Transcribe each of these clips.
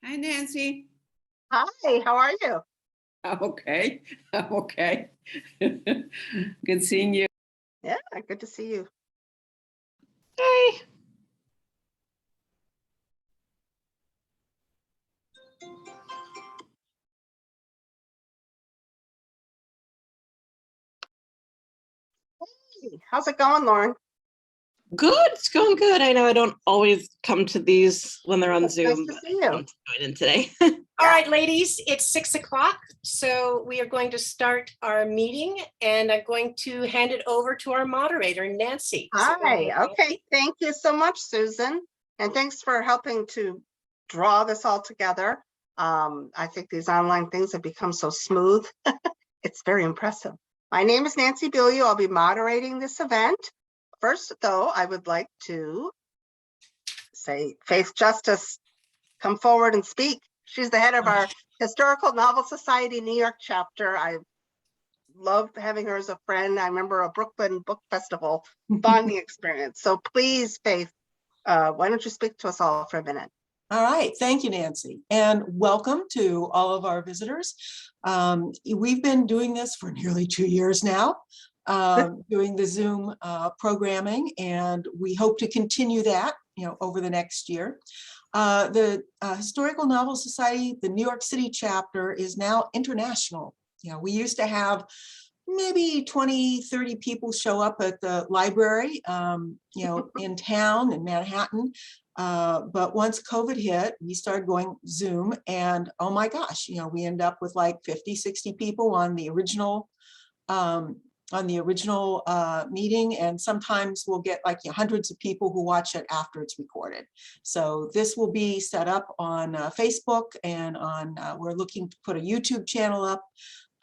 Hi, Nancy. Hi, how are you? I'm okay. I'm okay. Good seeing you. Yeah, good to see you. Hey. Hey, how's it going, Lauren? Good, it's going good. I know I don't always come to these when they're on It's Zoom, nice to but see you. I'm joining today. All right, ladies, it's 6 o'clock. So we are going to start our meeting and I'm going to hand it over to our moderator, Nancy. Hi, okay, thank you so much, Susan. And thanks for helping to draw this all together. I think these online things have become so smooth. It's very impressive. My name is Nancy Bilyeau. I'll be moderating this event. First, though, I would like to say Faith Justice, come forward and speak. She's the head of our Historical Novel Society New York chapter. I loved having her as a friend. I remember a Brooklyn Book Festival bonding experience. So please, Faith, why don't you speak to us all for a minute? All right, thank you, Nancy, and welcome to all of our visitors. We've been doing this for nearly 2 years now, doing the Zoom programming, and we hope to continue that, over the next year. The Historical Novel Society, the New York City chapter, is now international. We used to have maybe 20, 30 people show up at the library, in town in Manhattan. But once COVID hit, we started going Zoom, and oh my gosh, we end up with like 50, 60 people on the original meeting, and sometimes we'll get like hundreds of people who watch it after it's recorded. So this will be set up on Facebook, and on we're looking to put a YouTube channel up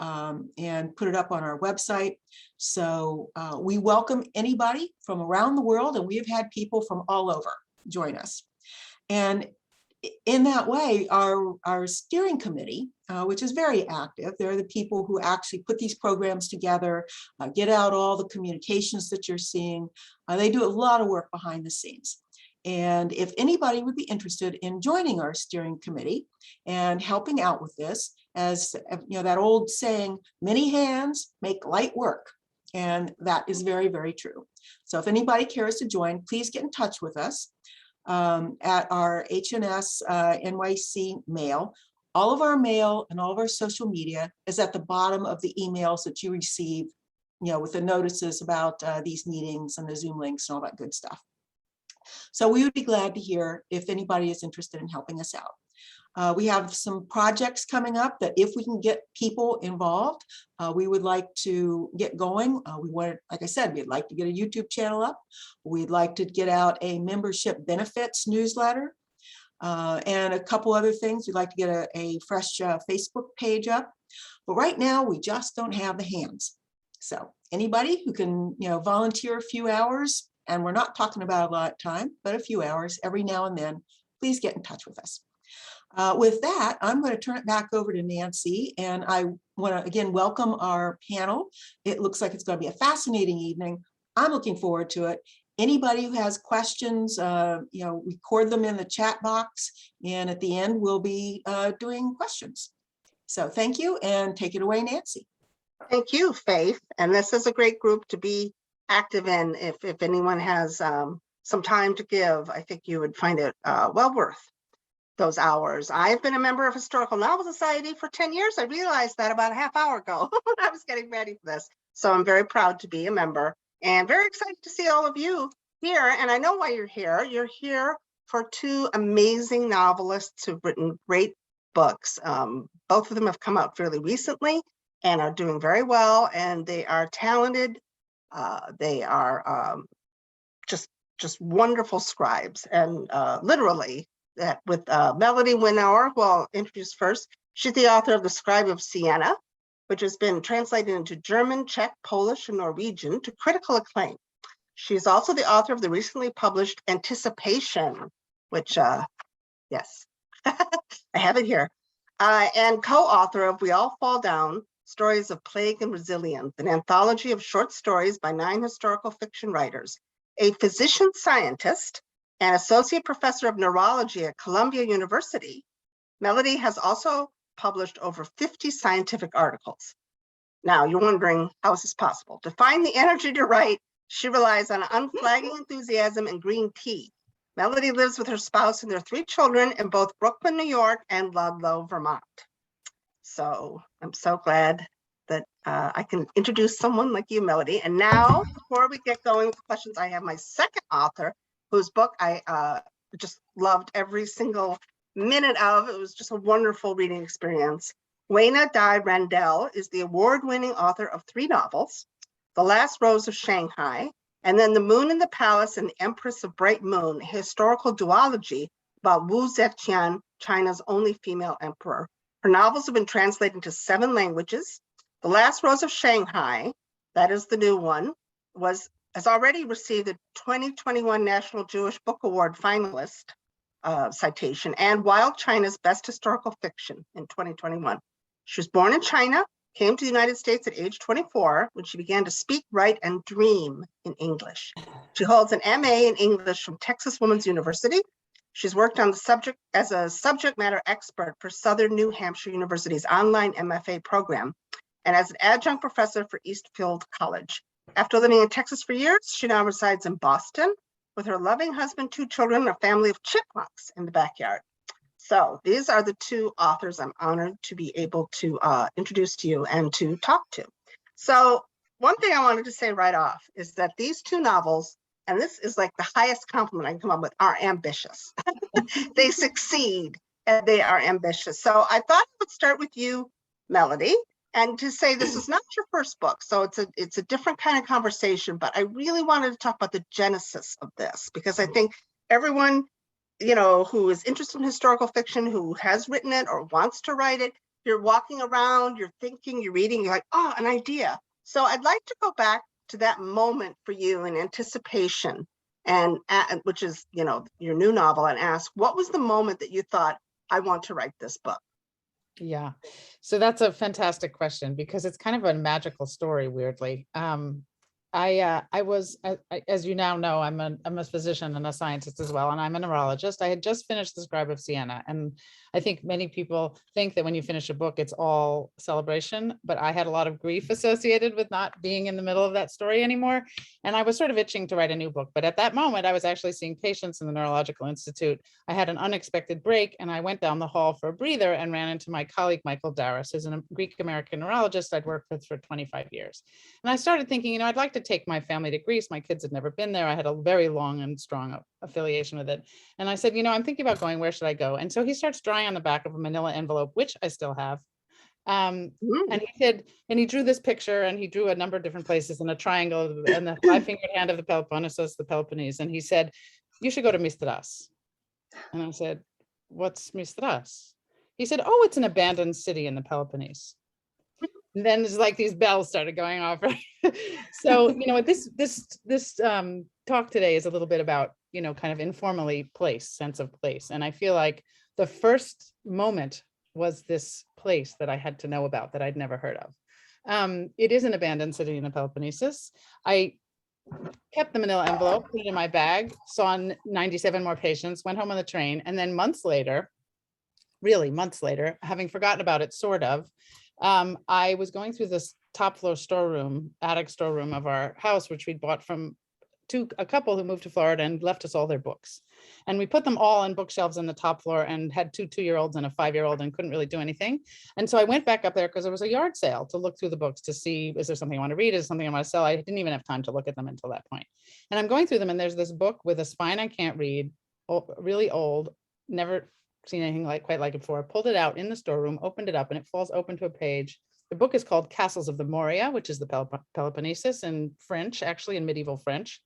and put it up on our website. So we welcome anybody from around the world, and we have had people from all over join us. And in that way, our steering committee, which is very active, they're the people who actually put these programs together, get out all the communications that you're seeing. They do a lot of work behind the scenes. And if anybody would be interested in joining our steering committee and helping out with this, as that old saying, many hands make light work. And that is very, very true. So if anybody cares to join, please get in touch with us at our HNS NYC mail. All of our mail and all of our social media is at the bottom of the emails that you receive, with the notices about these meetings and the Zoom links and all that good stuff. So we would be glad to hear if anybody is interested in helping us out. We have some projects coming up that if we can get people involved, we would like to get going. Like I said, we'd like to get a YouTube channel up. We'd like to get out a membership benefits newsletter and a couple other things. We'd like to get a fresh Facebook page up. But right now, we just don't have the hands. So anybody who can volunteer a few hours, and we're not talking about a lot of time, but a few hours every now and then, please get in touch with us. With that, I'm going to turn it back over to Nancy, and I want to again welcome our panel. It looks like it's going to be a fascinating evening. I'm looking forward to it. Anybody who has questions, record them in the chat box, and at the end we'll be doing questions. So thank you, and take it away, Nancy. Thank you, Faith. And this is a great group to be active in. If anyone has some time to give, I think you would find it well worth those hours. I've been a member of Historical Novel Society for 10 years. I realized that about a half hour ago when I was getting ready for this. So I'm very proud to be a member and very excited to see all of you here. And I know why you're here. You're here for two amazing novelists who've written great books. Both of them have come out fairly recently and are doing very well. And they are talented. They are just wonderful scribes, and literally, that with Melodie Winawer, who I'll introduce first. She's the author of The Scribe of Siena, which has been translated into German, Czech, Polish, and Norwegian to critical acclaim. She's also the author of the recently published Anticipation, which, yes, I have it here, and co-author of We All Fall Down, Stories of Plague and Resilience, an anthology of short stories by 9 historical fiction writers. A physician scientist and associate professor of neurology at Columbia University, Melodie has also published over 50 scientific articles. Now, you're wondering, how is this possible? To find the energy to write, she relies on unflagging enthusiasm and green tea. Melodie lives with her spouse and their 3 children in both Brooklyn, New York, and Ludlow, Vermont. So I'm so glad that I can introduce someone like you, Melodie. And now, before we get going with the questions, I have my second author, whose book I just loved every single minute of. It was just a wonderful reading experience. Weina Randel is the award-winning author of 3 novels, The Last Rose of Shanghai, and then The Moon in the Palace and the Empress of Bright Moon, a historical duology about Wu Zetian, China's only female emperor. Her novels have been translated into 7 languages. The Last Rose of Shanghai, that is the new one, has already received the 2021 National Jewish Book Award finalist citation and Wild China's Best Historical Fiction in 2021. She was born in China, came to the United States at age 24 when she began to speak, write, and dream in English. She holds an MA in English from Texas Women's University. She's worked on the subject as a subject matter expert for Southern New Hampshire University's online MFA program and as an adjunct professor for Eastfield College. After living in Texas for years, she now resides in Boston with her loving husband, 2 children, and a family of chipmunks in the backyard. So these are the 2 authors I'm honored to be able to introduce to you and to talk to. So one thing I wanted to say right off is that these 2 novels, and this is like the highest compliment I can come up with, are ambitious. They succeed and they are ambitious. So I thought I would start with you, Melodie, and to say this is not your first book. So it's a different kind of conversation, but I really wanted to talk about the genesis of this because I think everyone, you know, who is interested in historical fiction, who has written it or wants to write it, you're walking around, you're thinking, you're reading, you're like, oh, an idea. So I'd like to go back to that moment for you in anticipation, and which is, you know, your new novel, and ask, what was the moment that you thought, I want to write this book? Yeah, so that's a fantastic question because it's kind of a magical story, weirdly. I was, as you now know, I'm a physician and a scientist as well, and I'm a neurologist. I had just finished The Scribe of Siena, and I think many people think that when you finish a book, it's all celebration, but I had a lot of grief associated with not being in the middle of that story anymore. And I was sort of itching to write a new book, but at that moment, I was actually seeing patients in the Neurological Institute. I had an unexpected break, and I went down the hall for a breather and ran into my colleague, Michael Darras, who's a Greek-American neurologist I'd worked with for 25 years. And I started thinking, you know, I'd like to take my family to Greece. My kids had never been there. I had a very long and strong affiliation with it. And I said, you know, I'm thinking about going, where should I go? And so he starts drawing on the back of a manila envelope, which I still have. And he said, and he drew this picture, and he drew a number of different places in a triangle and the 5-fingered hand of the Peloponnesus, the Peloponnese. And he said, you should go to Mystras. And I said, what's Mystras? He said, oh, it's an abandoned city in the Peloponnese. And then there's like these bells started going off. So, you know, this talk today is a little bit about, you know, kind of informally place, sense of place. And I feel like the first moment was this place that I had to know about that I'd never heard of. It is an abandoned city in the Peloponnesus. I kept the manila envelope, put it in my bag, saw 97 more patients, went home on the train. And then months later, really months later, having forgotten about it, sort of, I was going through this top floor storeroom, attic storeroom of our house, which we'd bought from a couple who moved to Florida and left us all their books. And we put them all on bookshelves on the top floor and had 2 2-year-olds and a 5-year-old and couldn't really do anything. And so I went back up there because there was a yard sale to look through the books to see, is there something I want to read? Is there something I want to sell? I didn't even have time to look at them until that point. And I'm going through them, and there's this book with a spine I can't read, really old, never seen anything quite like it before. I pulled it out in the storeroom, opened it up, and it falls open to a page. The book is called Castles of the Morea, which is the Peloponnesus in French, actually in medieval French.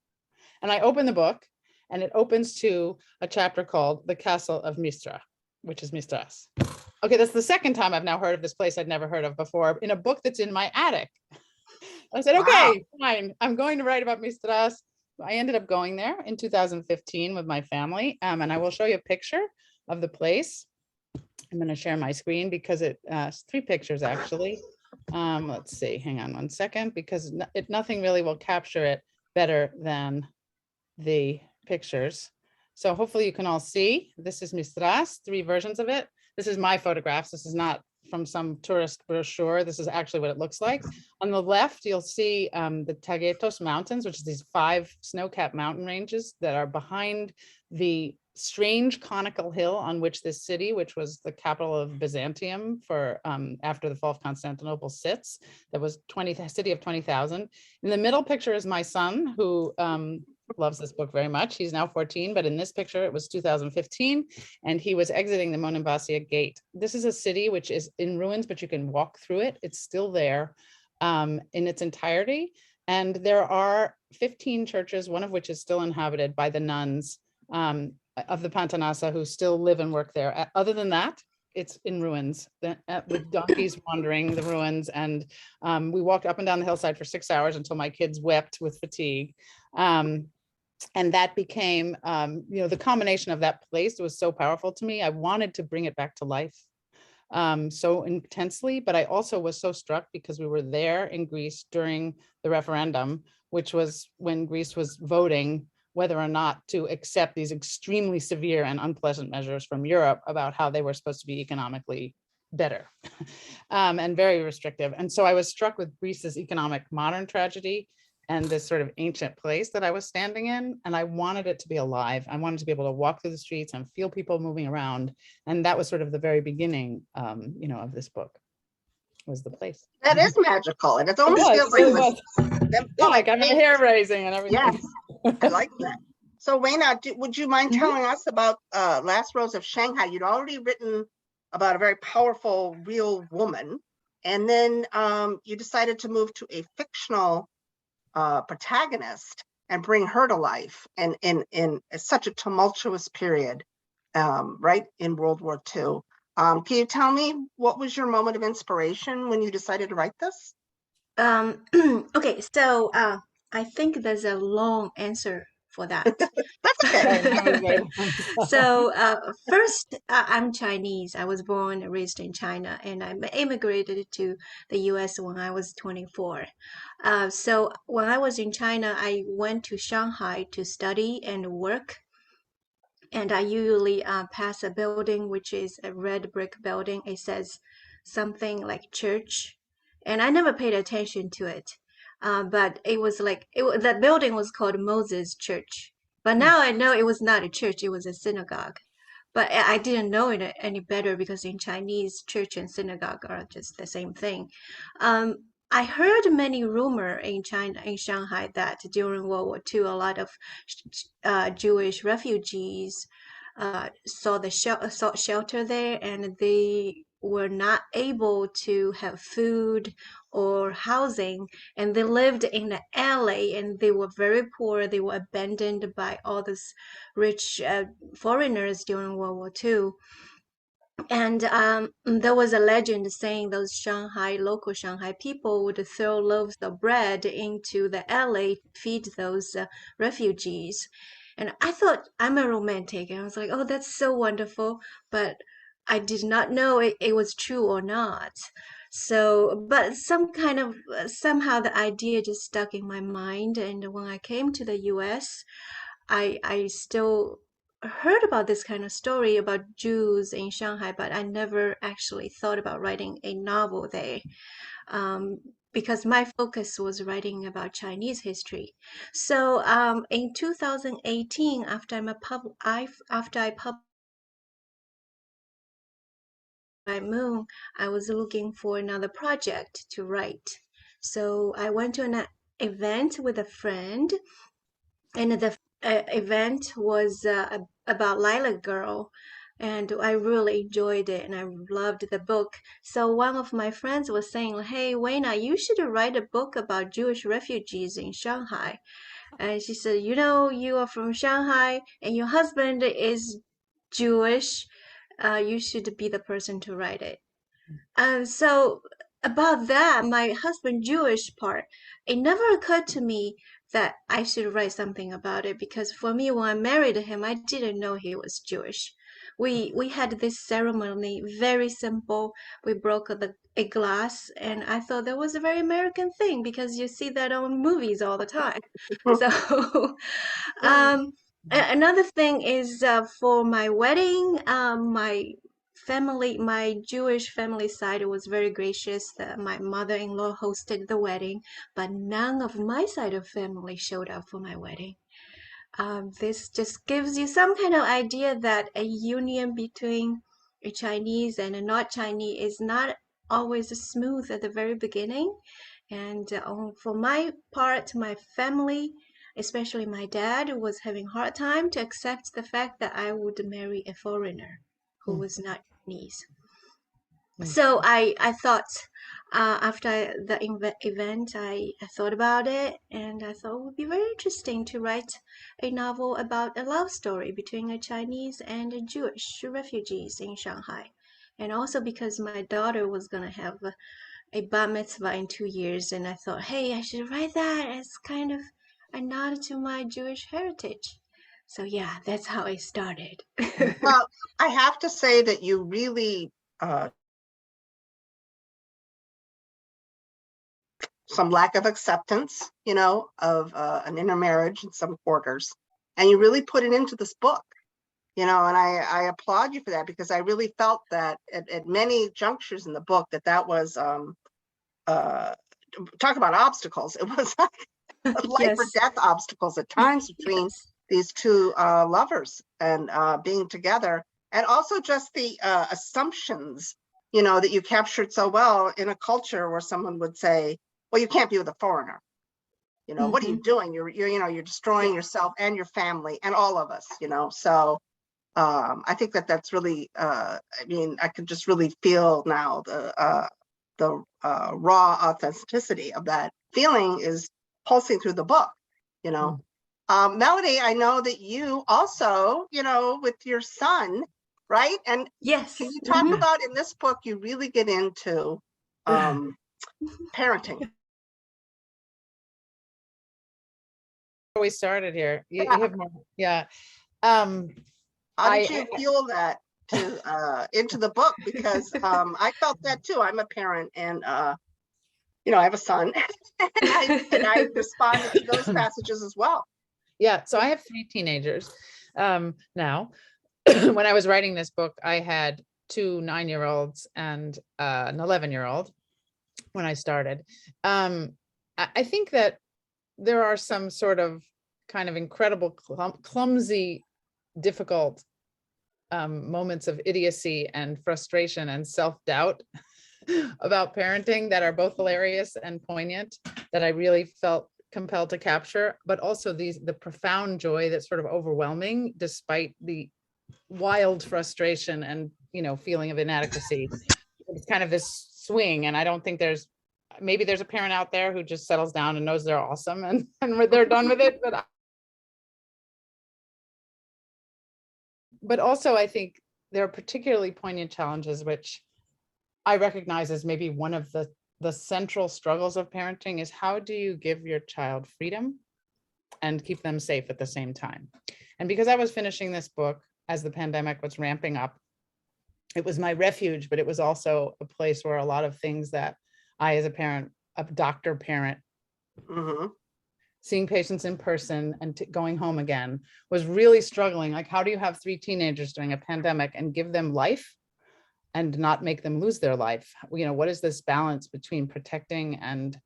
And I open the book, and it opens to a chapter called The Castle of Mystras, which is Mystras. Okay, that's the second time I've now heard of this place I'd never heard of before in a book that's in my attic. I said, okay, fine, I'm going to write about Mystras. I ended up going there in 2015 with my family, and I will show you a picture of the place. I'm going to share my screen because it's 3 pictures actually. Let's see, hang on one second, because nothing really will capture it better than the pictures. So hopefully you can all see, this is Mystras, 3 versions of it. This is my photographs. This is not from some tourist brochure. This is actually what it looks like. On the left, you'll see the Tagetos Mountains, which is these 5 snow-capped mountain ranges that are behind the strange conical hill on which this city, which was the capital of Byzantium for after the fall of Constantinople, sits. That was city of 20,000. In the middle picture is my son, who loves this book very much. He's now 14, but in this picture, it was 2015, and he was exiting the Monemvasia Gate. This is a city which is in ruins, but you can walk through it. It's still there in its entirety. And there are 15 churches, one of which is still inhabited by the nuns of the Pantanassa who still live and work there. Other than that, it's in ruins with donkeys wandering the ruins. And we walked up and down the hillside for 6 hours until my kids wept with fatigue. And that became, the combination of that place was so powerful to me. I wanted to bring it back to life so intensely, but I also was so struck because we were there in Greece during the referendum, which was when Greece was voting whether or not to accept these extremely severe and unpleasant measures from Europe about how they were supposed to be economically better and very restrictive. And so I was struck with Greece's economic modern tragedy and this sort of ancient place that I was standing in. And I wanted it to be alive. I wanted to be able to walk through the streets and feel people moving around. And that was sort of the very beginning, of this book, was the place. That is magical, and it almost feels like Really was. Yeah, like I'm hair raising and everything. Yes, I like that. So Weina, would you mind telling us about Last Rose of Shanghai? You'd already written about a very powerful, real woman, and then you decided to move to a fictional protagonist and bring her to life, and in such a tumultuous period, right in World War II. Can you tell me what was your moment of inspiration when you decided to write this? Okay, so I think there's a long answer for that. That's okay. So first, I'm Chinese. I was born and raised in China, and I immigrated to the US when I was 24. So when I was in China, I went to Shanghai to study and work. And I usually pass a building, which is a red brick building. It says something like church. And I never paid attention to it. But it was like, that building was called Moses Church. But now I know it was not a church, it was a synagogue. But I didn't know it any better because in Chinese, church and synagogue are just the same thing. I heard many rumor in China, in Shanghai, that during World War II, a lot of Jewish refugees sought shelter there, and they were not able to have food or housing, and they lived in the alley, and they were very poor. They were abandoned by all these rich foreigners during World War II. And there was a legend saying those local Shanghai people would throw loaves of bread into the alley to feed those refugees. And I thought, I'm a romantic, and I was like, oh, that's so wonderful. But I did not know it was true or not. So, but somehow the idea just stuck in my mind. And when I came to the US, I still heard about this kind of story about Jews in Shanghai, but I never actually thought about writing a novel there, because my focus was writing about Chinese history. So in 2018, after I published my Moon, I was looking for another project to write. So I went to an event with a friend, and the event was about Lilac Girl, and I really enjoyed it, and I loved the book. So one of my friends was saying, hey, Weina, you should write a book about Jewish refugees in Shanghai. And she said, you are from Shanghai and your husband is Jewish. You should be the person to write it. And so about that, my husband Jewish part, it never occurred to me that I should write something about it, because for me, when I married him, I didn't know he was Jewish. We had this ceremony, very simple. We broke a glass, and I thought that was a very American thing because you see that on movies all the time. So another thing is for my wedding, my family, my Jewish family side was very gracious. My mother-in-law hosted the wedding, but none of my side of family showed up for my wedding. This just gives you some kind of idea that a union between a Chinese and a not Chinese is not always smooth at the very beginning. And for my part, my family, especially my dad, was having a hard time to accept the fact that I would marry a foreigner who was not Chinese. So I thought after the event, I thought about it, and I thought it would be very interesting to write a novel about a love story between a Chinese and a Jewish refugees in Shanghai. And also because my daughter was going to have a bar mitzvah in 2 years, and I thought, hey, I should write that as kind of a nod to my Jewish heritage. So yeah, that's how it started. Well, I have to say that you really some lack of acceptance, of an intermarriage in some quarters, and you really put it into this book, and I applaud you for that, because I really felt that at many junctures in the book that was talk about obstacles. It was like life or Yes. death obstacles at times between Yes. these two lovers and being together, and also just the assumptions, that you captured so well in a culture where someone would say, well, you can't be with a foreigner. What are you doing? You're destroying yourself and your family and all of us, So I think that's really, I could just really feel now the raw authenticity of that feeling is pulsing through the book, Melodie, I know that you also, with your son, right? And Yes. can you talk about, in this book, you really get into parenting. We started here. You Yeah. have more. Yeah. How did you fuel that to into the book? Because I felt that too. I'm a parent, and I have a son, and I responded to those passages as well. Yeah. So I have 3 teenagers now. When I was writing this book, I had 2 9-year-olds and an 11-year-old when I started. I think that there are some sort of kind of incredible, clumsy, difficult moments of idiocy and frustration and self-doubt about parenting that are both hilarious and poignant, that I really felt compelled to capture, but also the profound joy that's sort of overwhelming despite the wild frustration and feeling of inadequacy. It's kind of this swing, and I don't think maybe there's a parent out there who just settles down and knows they're awesome and they're done with it, but also I think there are particularly poignant challenges which I recognize as maybe one of the central struggles of parenting is, how do you give your child freedom and keep them safe at the same time? And because I was finishing this book as the pandemic was ramping up, it was my refuge, but it was also a place where a lot of things that I, as a parent, a doctor parent, seeing patients in person and going home again, was really struggling. Like, how do you have 3 teenagers during a pandemic and give them life and not make them lose their life? What is this balance between protecting and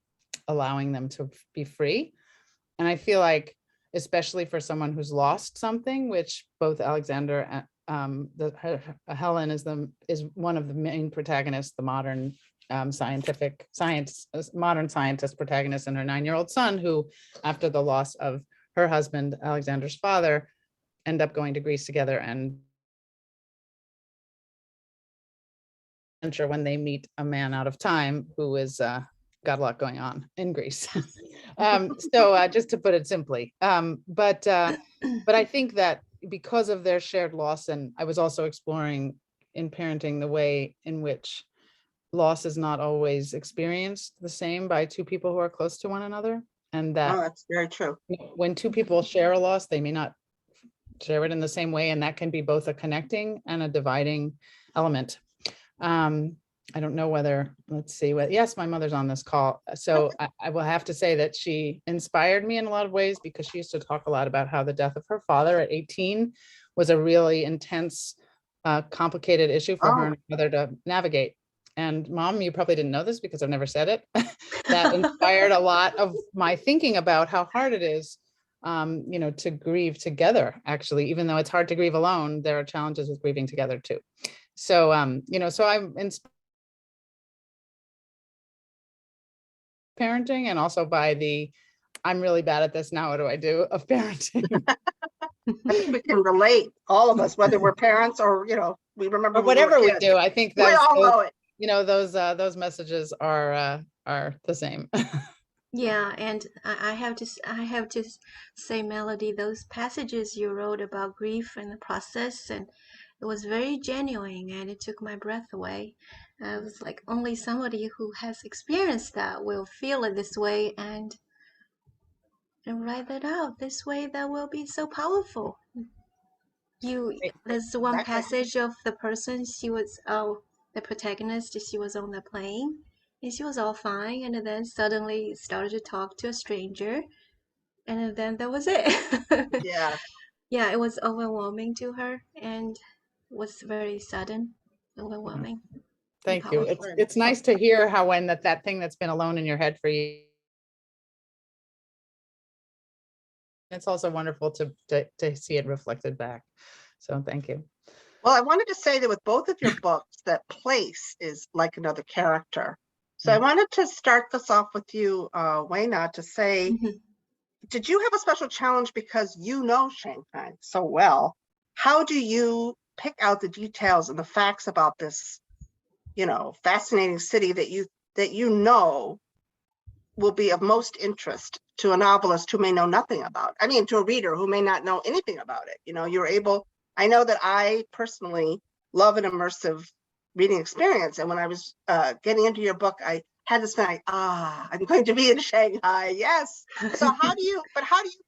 allowing them to be free? And I feel like, especially for someone who's lost something, which both Alexander and Helen is one of the main protagonists, the modern modern scientist protagonist, and her 9-year-old son, who, after the loss of her husband, Alexander's father, end up going to Greece together, and when they meet a man out of time who is got a lot going on in Greece. So just to put it simply, but I think that because of their shared loss, and I was also exploring in parenting the way in which loss is not always experienced the same by 2 people who are close to one another, and that that's very true. When 2 people share a loss, they may not share it in the same way, and that can be both a connecting and a dividing element. I don't know whether, yes, my mother's on this call. So I will have to say that she inspired me in a lot of ways, because she used to talk a lot about how the death of her father at 18 was a really intense a complicated issue for her Oh. and her mother to navigate. And Mom, you probably didn't know this because I've never said it. That inspired a lot of my thinking about how hard it is, to grieve together, actually, even though it's hard to grieve alone, there are challenges with grieving together too. So, so I'm inspired parenting, and also by the, I'm really bad at this now, what do I do, of parenting. I think we can relate, all of us, whether we're parents or, we remember Or when we were whatever we kids. do, I think We all know it. those messages are the same. Yeah, and I have to say, Melody, those passages you wrote about grief and the process, and it was very genuine, and it took my breath away. I was like, only somebody who has experienced that will feel it this way, and write that out this way. That will be so powerful. There's one Exactly. passage of the person, the protagonist, she was on the plane and she was all fine, and then suddenly started to talk to a stranger, and then that was it. Yeah. Yeah, it was overwhelming to her and was very sudden, overwhelming, and Thank you. powerful. It's nice to hear how when that thing that's been alone in your head for you. It's also wonderful to see it reflected back. So thank you. Well, I wanted to say that with both of your books, that place is like another character. So I wanted to start this off with you, Weina, to say, Mhm. did you have a special challenge because you know Shanghai so well? How do you pick out the details and the facts about this, fascinating city that you know will be of most interest to a novelist who may know nothing about? I mean, to a reader who may not know anything about it. You're able. I know that I personally love an immersive reading experience, and when I was getting into your book, I had this feeling, I'm going to be in Shanghai. Yes. So how do you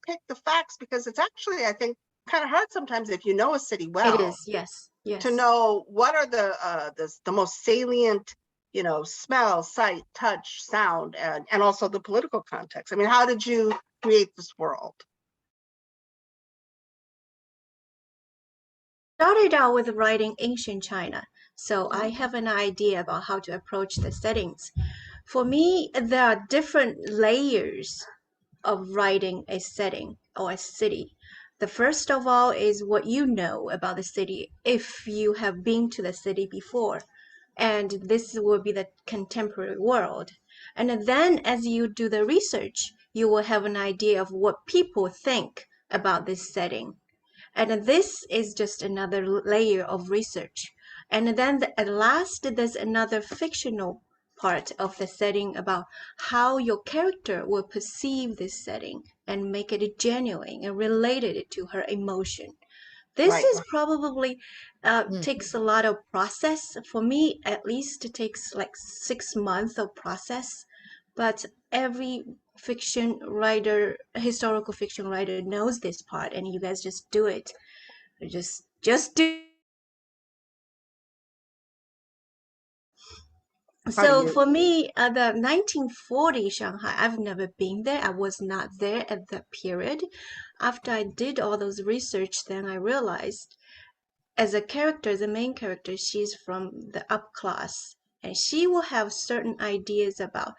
pick the facts? Because it's actually, I think, kind of hard sometimes if you know a city well. It is, yes, yes. To know what are the most salient, smell, sight, touch, sound, and also the political context. I mean, how did you create this world? Started out with writing ancient China, so I have an idea about how to approach the settings. For me, there are different layers of writing a setting or a city. The first of all is what you know about the city if you have been to the city before, and this will be the contemporary world. And then as you do the research, you will have an idea of what people think about this setting. And this is just another layer of research. And then at last, there's another fictional part of the setting about how your character will perceive this setting and make it genuine and related it to her emotion. This Right. is probably takes a lot of process. For me, at least, it takes like 6 months of process. But every fiction writer, historical fiction writer knows this part, and you guys just do it. Just do. How do So you? for me, the 1940 Shanghai, I've never been there. I was not there at that period. After I did all those research, then I realized as a character, the main character, she's from the up class, and she will have certain ideas about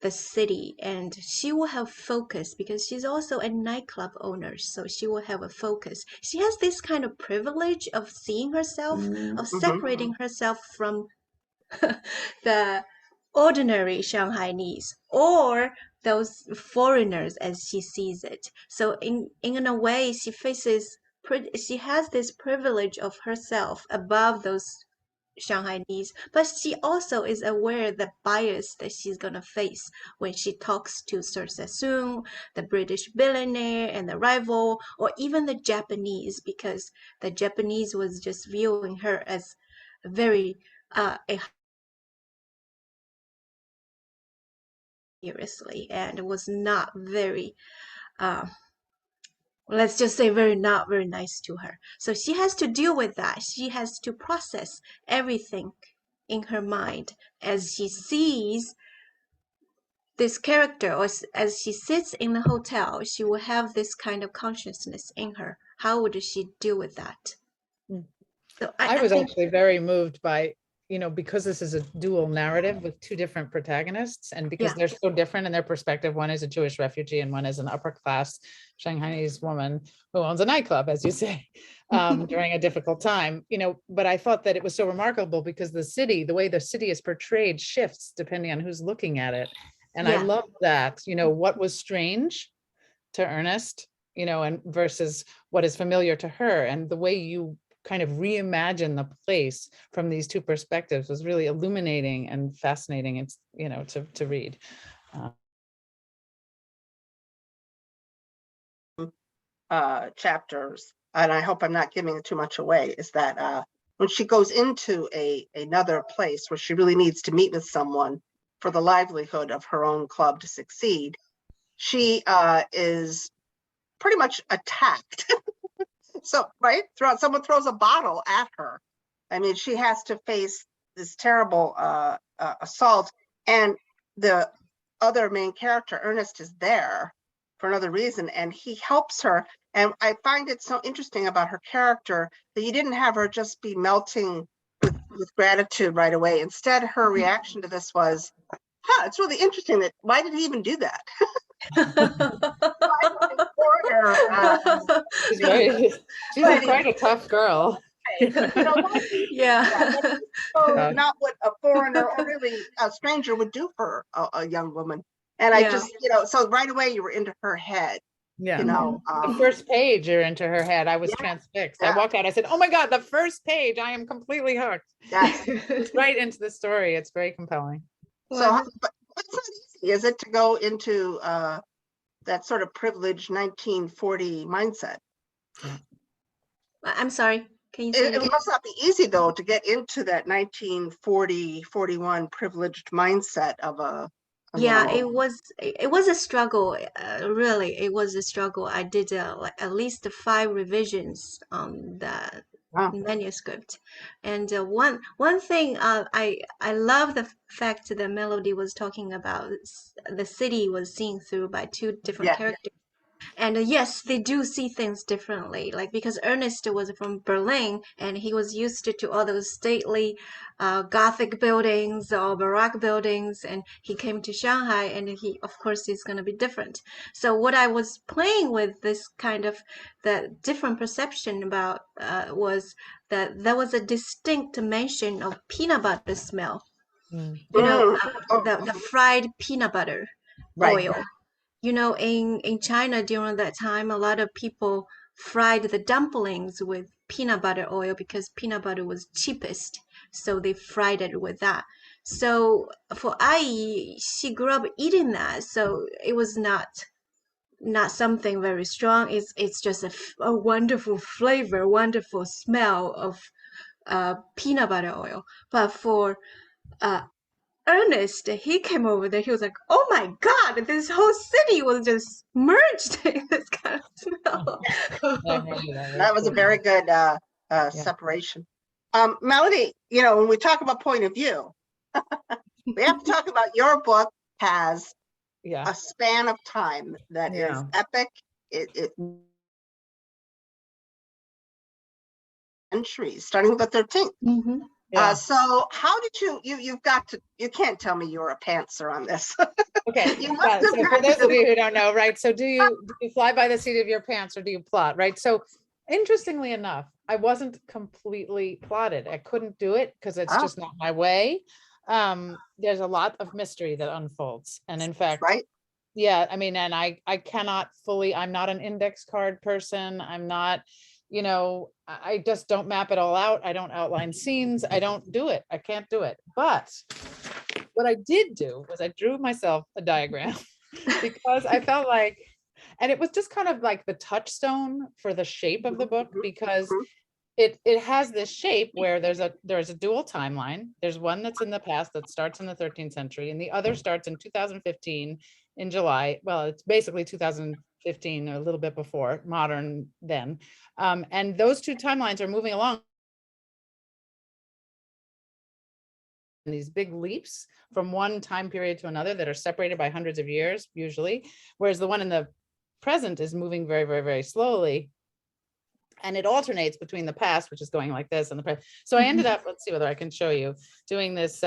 the city, and she will have focus because she's also a nightclub owner, so she will have a focus. She has this kind of privilege of seeing herself, of separating herself from the ordinary Shanghainese or those foreigners as she sees it. So in a way, she has this privilege of herself above those Shanghainese, but she also is aware of the bias that she's gonna face when she talks to Sir Sassoon, the British billionaire and the rival, or even the Japanese, because the Japanese was just viewing her as very a seriously and was not very let's just say not very nice to her. So she has to deal with that. She has to process everything in her mind as she sees this character, or as she sits in the hotel. She will have this kind of consciousness in her. How would she deal with that? So I I was think, actually very moved by, because this is a dual narrative with two different protagonists, and because yeah, they're so different in their perspective. One is a Jewish refugee and one is an upper class Shanghainese woman who owns a nightclub, as you say, during a difficult time, but I thought that it was so remarkable because the way the city is portrayed shifts depending on who's looking at it. And I yeah, love that, what was strange to Ernest, and versus what is familiar to her, and the way you kind of reimagine the place from these two perspectives was really illuminating and fascinating. It's, to read. Chapters, and I hope I'm not giving too much away, is that when she goes into another place where she really needs to meet with someone for the livelihood of her own club to succeed, she is pretty much attacked. So, right, someone throws a bottle at her. I mean, she has to face this terrible assault, and the other main character, Ernest, is there for another reason, and he helps her. And I find it so interesting about her character that you didn't have her just be melting with gratitude right away. Instead, her reaction to this was, it's really interesting that, why did he even do that? Why would a foreigner, She's very, she's But- quite a tough girl. why did he do that? yeah. So not what a foreigner or really a stranger would do for a young woman. And I Yeah. just, so right away you were into her head, Yeah. Mm-hmm. The first page you're into her head. I was Yeah, transfixed. yeah. I walked out. I said, "Oh my God, the first page! I am completely hooked." Yes. It's right into the story. It's very compelling. So, but it's not easy, is it, to go into that sort of privileged 1940 mindset? I'm sorry. Can you say It it again? must not be easy, though, to get into that 1940-41 privileged mindset of a Yeah, young woman. it was a struggle. Really, it was a struggle. I did like at least 5 revisions on the Wow. manuscript, and one thing I love the fact that Melody was talking about the city was seen through by two different Yeah. characters. And yes, they do see things differently. Like because Ernest was from Berlin and he was used to all those stately Gothic buildings or Baroque buildings, and he came to Shanghai and he, of course, is going to be different. So what I was playing with this kind of the different perception about was that there was a distinct mention of peanut butter smell. Mm. You know, Mm. the fried peanut butter Right. oil. You know, in China during that time, a lot of people fried the dumplings with peanut butter oil because peanut butter was cheapest. So they fried it with that. So for Ai, she grew up eating that. So it was not something very strong. It's just a wonderful flavor, wonderful smell of peanut butter oil. But for uh, Ernest, he came over there. He was like, "Oh my God, this whole city was just merged in this kind of smell." Yeah, I remember that. That was a Cool. very good separation. Melody, when we talk about point of view, we have to talk about your book has Yeah. a span of time that is Yeah. epic. It centuries, starting with the 13th. Mhm. Yeah. So how did you can't tell me you're a pantser on this. Okay. You must Yeah. have So for had those to- of you who don't know, right? So do you fly by the seat of your pants or do you plot, right? So interestingly enough, I wasn't completely plotted. I couldn't do it because it's Oh. just not my way. There's a lot of mystery that unfolds. And in fact, right? yeah, I mean, and I cannot fully, I'm not an index card person. I'm not, I just don't map it all out. I don't outline scenes. I don't do it. I can't do it. But what I did do was I drew myself a diagram because I felt like, and it was just kind of like the touchstone for the shape of the book, because it has this shape where there's a dual timeline. There's one that's in the past that starts in the 13th century, and the other starts in 2015 in July. Well, it's basically 2015, a little bit before modern then. And those two timelines are moving along in these big leaps from one time period to another that are separated by hundreds of years, usually, whereas the one in the present is moving very, very, very slowly. And it alternates between the past, which is going like this, and the present. So I ended up, let's see whether I can show you, doing this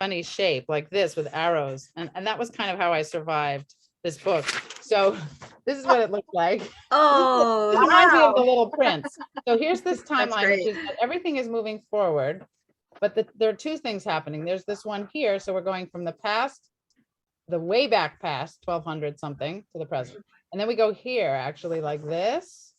funny shape like this with arrows. And that was kind of how I survived this book. So this is what it looked like. It Oh, reminds me of the Wow. Little Prince. So here's this timeline, which great. is that everything is moving forward, but there are two things happening. There's this one here. So we're going from the past, the way back past, 1200 something, to the present. And then we go here, actually, like this.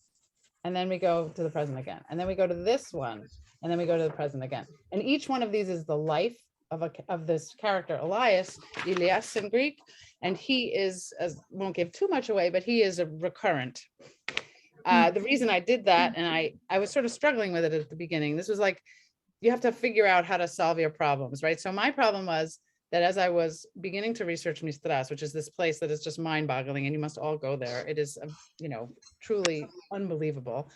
And then we go to the present again. And then we go to this one. And then we go to the present again. And each one of these is the life of this character, Ilias in Greek. And he is, as won't give too much away, but he is a recurrent. The reason I did that, and I was sort of struggling with it at the beginning. This was like, you have to figure out how to solve your problems, right? So my problem was that as I was beginning to research Mistras, which is this place that is just mind-boggling, and you must all go there. It is, truly unbelievable.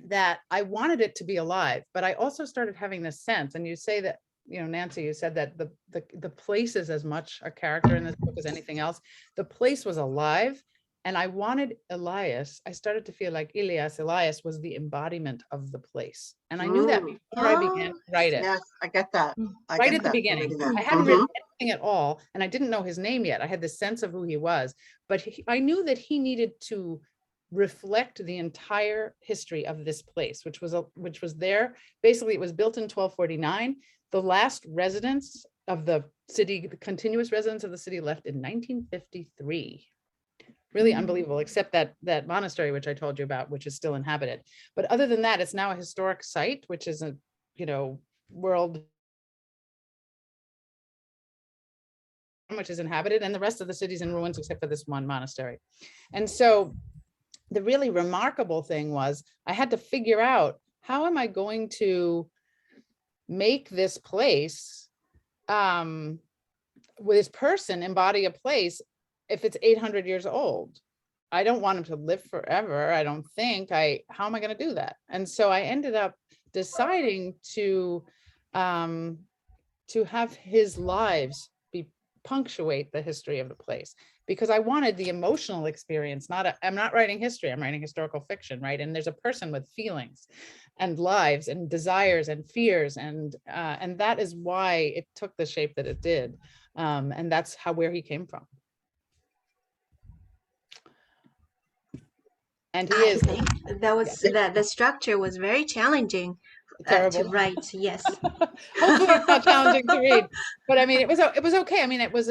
That I wanted it to be alive, but I also started having this sense, and you say that, Nancy, you said that the place is as much a character in this book as anything else. The place was alive, and I wanted Elias. I started to feel like Elias was the embodiment of the place. And I knew that before I began to write it. Yes, I get that. Right at the beginning. I hadn't written anything at all, and I didn't know his name yet. I had this sense of who he was, but I knew that he needed to reflect the entire history of this place, which was there. Basically, it was built in 1249. The last residents of the city, the continuous residents of the city, left in 1953. Really unbelievable, except that monastery, which I told you about, which is still inhabited. But other than that, it's now a historic site, which is a, world, which is inhabited, and the rest of the city's in ruins except for this one monastery. And so the really remarkable thing was I had to figure out, how am I going to make this place, with this person embody a place if it's 800 years old? I don't want him to live forever. I don't think how am I going to do that? And so I ended up deciding to have his lives punctuate the history of the place, because I wanted the emotional experience. I'm not writing history, I'm writing historical fiction, right? And there's a person with feelings and lives and desires and fears, and that is why it took the shape that it did. And that's where he came from. And he I is. think that was the structure was very challenging to write. Yes. Hopefully it's not challenging to read, but I mean, it was okay. I mean, it was.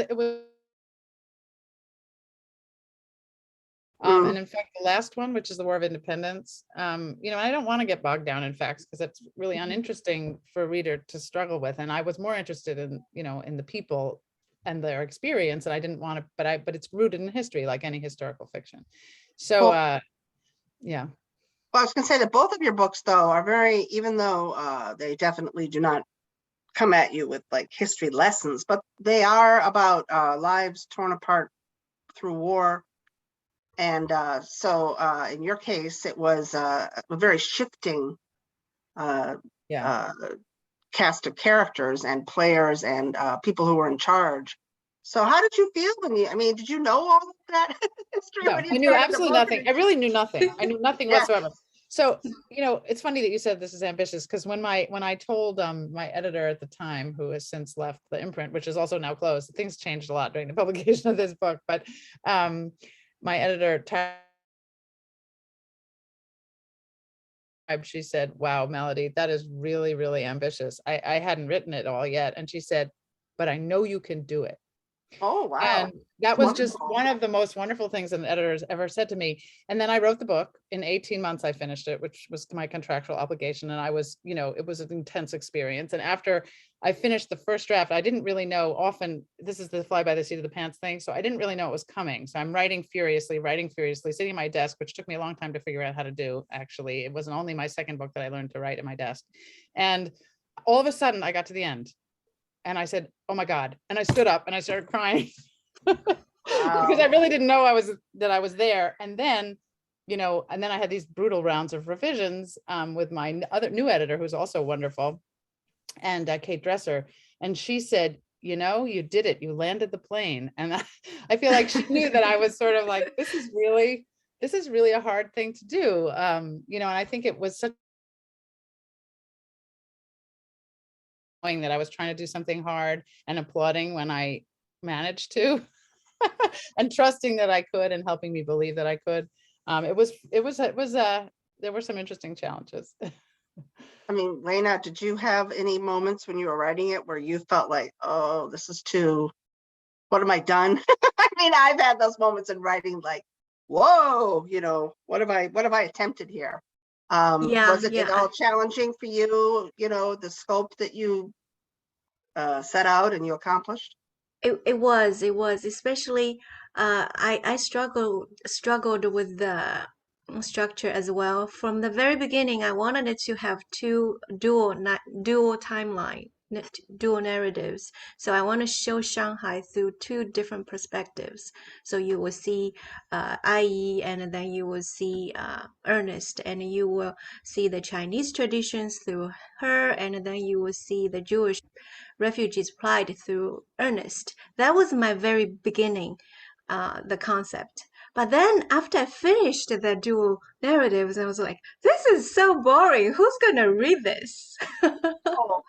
And in fact, the last one, which is the War of Independence, I don't want to get bogged down in facts because it's really uninteresting for a reader to struggle with. And I was more interested in, in the people and their experience, and I didn't want to, but it's rooted in history, like any historical fiction. So, yeah. Well, I was going to say that both of your books, though, are very, even though they definitely do not come at you with like history lessons, but they are about lives torn apart through war. And so in your case, it was a very shifting cast of characters and players and people who were in charge. So how did you feel did you know all of that history? No, I knew absolutely nothing. I really knew nothing. I knew nothing whatsoever. So, it's funny that you said this is ambitious, because when I told my editor at the time, who has since left the imprint, which is also now closed, things changed a lot during the publication of this book, but my editor, she said, "Wow, Melodie, that is really, really ambitious. I hadn't written it all yet." And she said, "But I know you can do it." Oh, wow. And that was just one of the most wonderful things an editor has ever said to me. And then I wrote the book. In 18 months, I finished it, which was my contractual obligation. And I was, it was an intense experience. And after I finished the first draft, I didn't really know, often this is the fly by the seat of the pants thing. So I didn't really know it was coming. So I'm writing furiously, sitting at my desk, which took me a long time to figure out how to do. Actually, it wasn't only my second book that I learned to write at my desk. And all of a sudden I got to the end. And I said, "Oh my God." And I stood up and I started crying because I really didn't know that I was there. And then, and then I had these brutal rounds of revisions with my other new editor, who's also wonderful, and Kate Dresser. And she said, "You did it. You landed the plane." And I feel like she knew that I was sort of like, this is really this is really a hard thing to do. You know, and I think it was such knowing that I was trying to do something hard and applauding when I managed to, and trusting that I could and helping me believe that I could. There were some interesting challenges. I mean, Weina, did you have any moments when you were writing it where you felt like, oh, this is too, what have I done? I mean, I've had those moments in writing like, whoa, you know, what have I attempted here? Yeah, Was it at all challenging for you, you know, the scope that you set out and you accomplished? it was especially I struggled with the structure as well. From the very beginning, I wanted it to have two dual timeline, dual narratives. So I want to show Shanghai through two different perspectives. So you will see IE, and then you will see Ernest, and you will see the Chinese traditions through her, and then you will see the Jewish refugees plight through Ernest. That was my very beginning, the concept. But then after I finished the dual narratives, I was like, this is so boring. Who's gonna read this? Oh,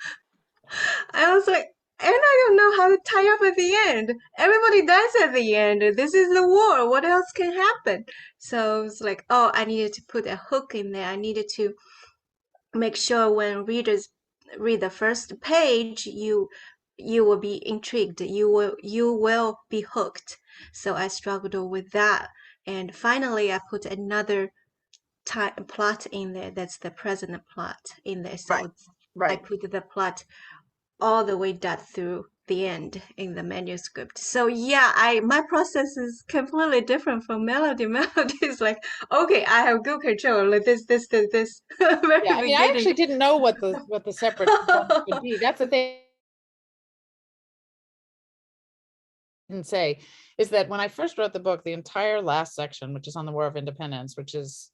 I was like, and I don't know how to tie up at the end. Everybody dies at the end. This is the war. What else can happen? So it's like, oh, I needed to put a hook in there. I needed to make sure when readers read the first page, you will be intrigued. You will be hooked. So I struggled with that, and finally I put another plot in there. That's the present plot in there. So right, I right. put the plot all the way down through the end in the manuscript. So yeah, my process is completely different from Melody. Melody is like, okay, I have good control. Like this. Very Yeah, I mean, I beginning. actually didn't know what the separate components would be. That's the thing I didn't say, is that when I first wrote the book, the entire last section, which is on the War of Independence, which is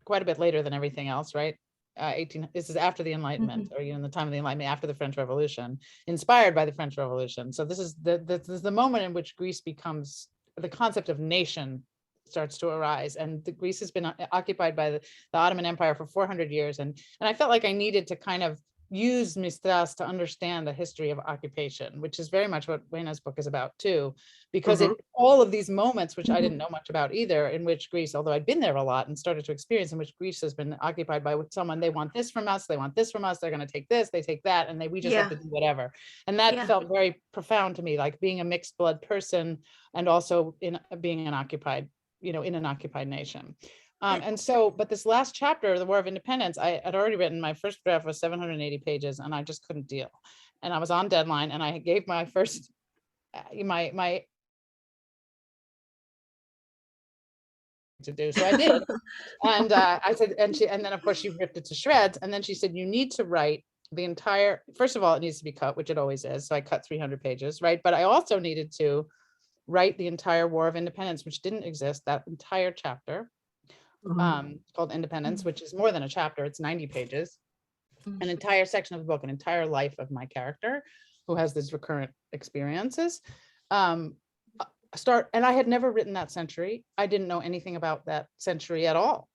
quite a bit later than everything else, right? This is after the Enlightenment, or in the time of the Enlightenment, after the French Revolution, inspired by the French Revolution. So this is the moment in which Greece becomes, the concept of nation starts to arise, and Greece has been occupied by the Ottoman Empire for 400 years, and I felt like I needed to kind of use Mistras to understand the history of occupation, which is very much what Weina's book is about too, because it all of these moments, which I didn't know much about either, in which Greece, although I'd been there a lot and started to experience, in which Greece has been occupied by someone, they want this from us, they want this from us, they're going to take this, they take that, and we just have to do whatever. And that felt very profound to me, like being a mixed blood person and also in being an occupied, in an occupied nation. And so, but this last chapter, the War of Independence, I had already written, my first draft was 780 pages, and I just couldn't deal. And I was on deadline, and I gave my first, my to do. So I did. And I said, and then of course she ripped it to shreds. And then she said, you need to write the entire, first of all, it needs to be cut, which it always is. So I cut 300 pages, right? But I also needed to write the entire War of Independence, which didn't exist, that entire chapter. Called Independence, which is more than a chapter, it's 90 pages, an entire section of the book, an entire life of my character who has these recurrent experiences. And I had never written that century. I didn't know anything about that century at all.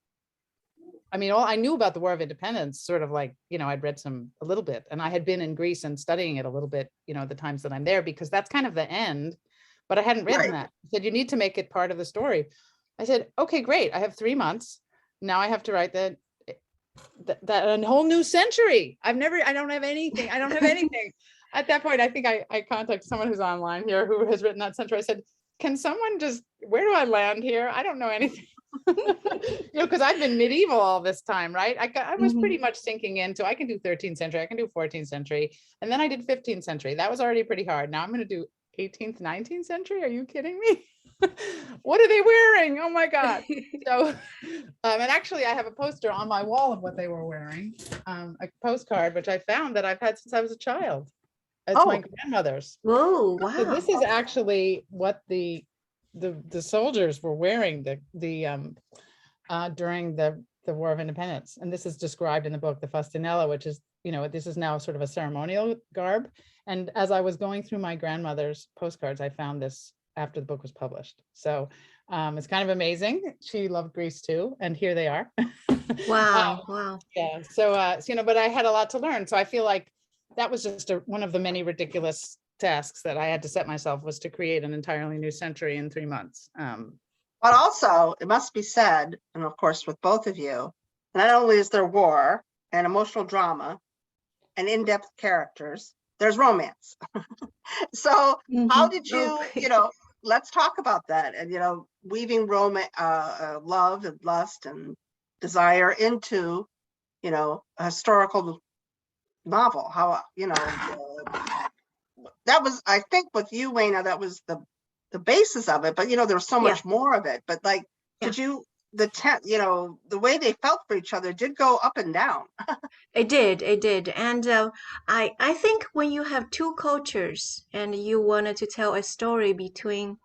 I mean, all I knew about the War of Independence, sort of like, I'd read a little bit, and I had been in Greece and studying it a little bit, the times that I'm there, because that's kind of the end, but I hadn't written that. He said, you need to make it part of the story. I said, okay, great. I have 3 months. Now I have to write that a whole new century. I don't have anything. At that point, I think I contacted someone who's online here who has written that century. I said, can someone where do I land here? I don't know anything. Because I've been medieval all this time, right? I was pretty much sinking into, I can do 13th century, I can do 14th century. And then I did 15th century. That was already pretty hard. Now I'm going to do 18th, 19th century. Are you kidding me? What are they wearing? Oh my God. So, and actually I have a poster on my wall of what they were wearing, a postcard, which I found that I've had since I was a child. It's my grandmother's. Whoa, wow. So this is actually what the soldiers were wearing during the War of Independence. And this is described in the book, the Fastanella, which is, this is now sort of a ceremonial garb. And as I was going through my grandmother's postcards, I found this after the book was published. So It's kind of amazing. She loved Greece too, and here they are. Wow, wow. Yeah. So, but I had a lot to learn. So I feel like that was just one of the many ridiculous tasks that I had to set myself, was to create an entirely new century in 3 months. But also, it must be said, and of course with both of you, not only is there war and emotional drama and in-depth characters, there's romance. So how Mhm. did you, Oh. let's talk about that, and weaving love and lust and desire into a historical novel. How that was, I think, with you, Weina, that was the basis of it. But there's so Yeah. much more of it. But like, Yeah. did you the way they felt for each other did go up and down? It did. And I think when you have two cultures and you wanted to tell a story between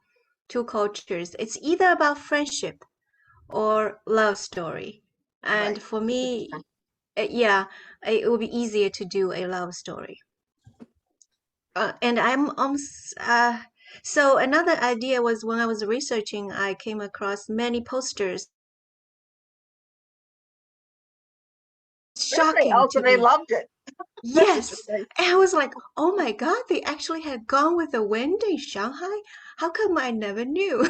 two cultures, it's either about friendship or love story. And Right. for me, yeah, it would be easier to do a love story. And so another idea was, when I was researching, I came across many posters. Really? Shocking Oh, so to they me. loved it. That's Yes. interesting. And I was like, oh my God, they actually had Gone with the Wind in Shanghai. How come I never knew?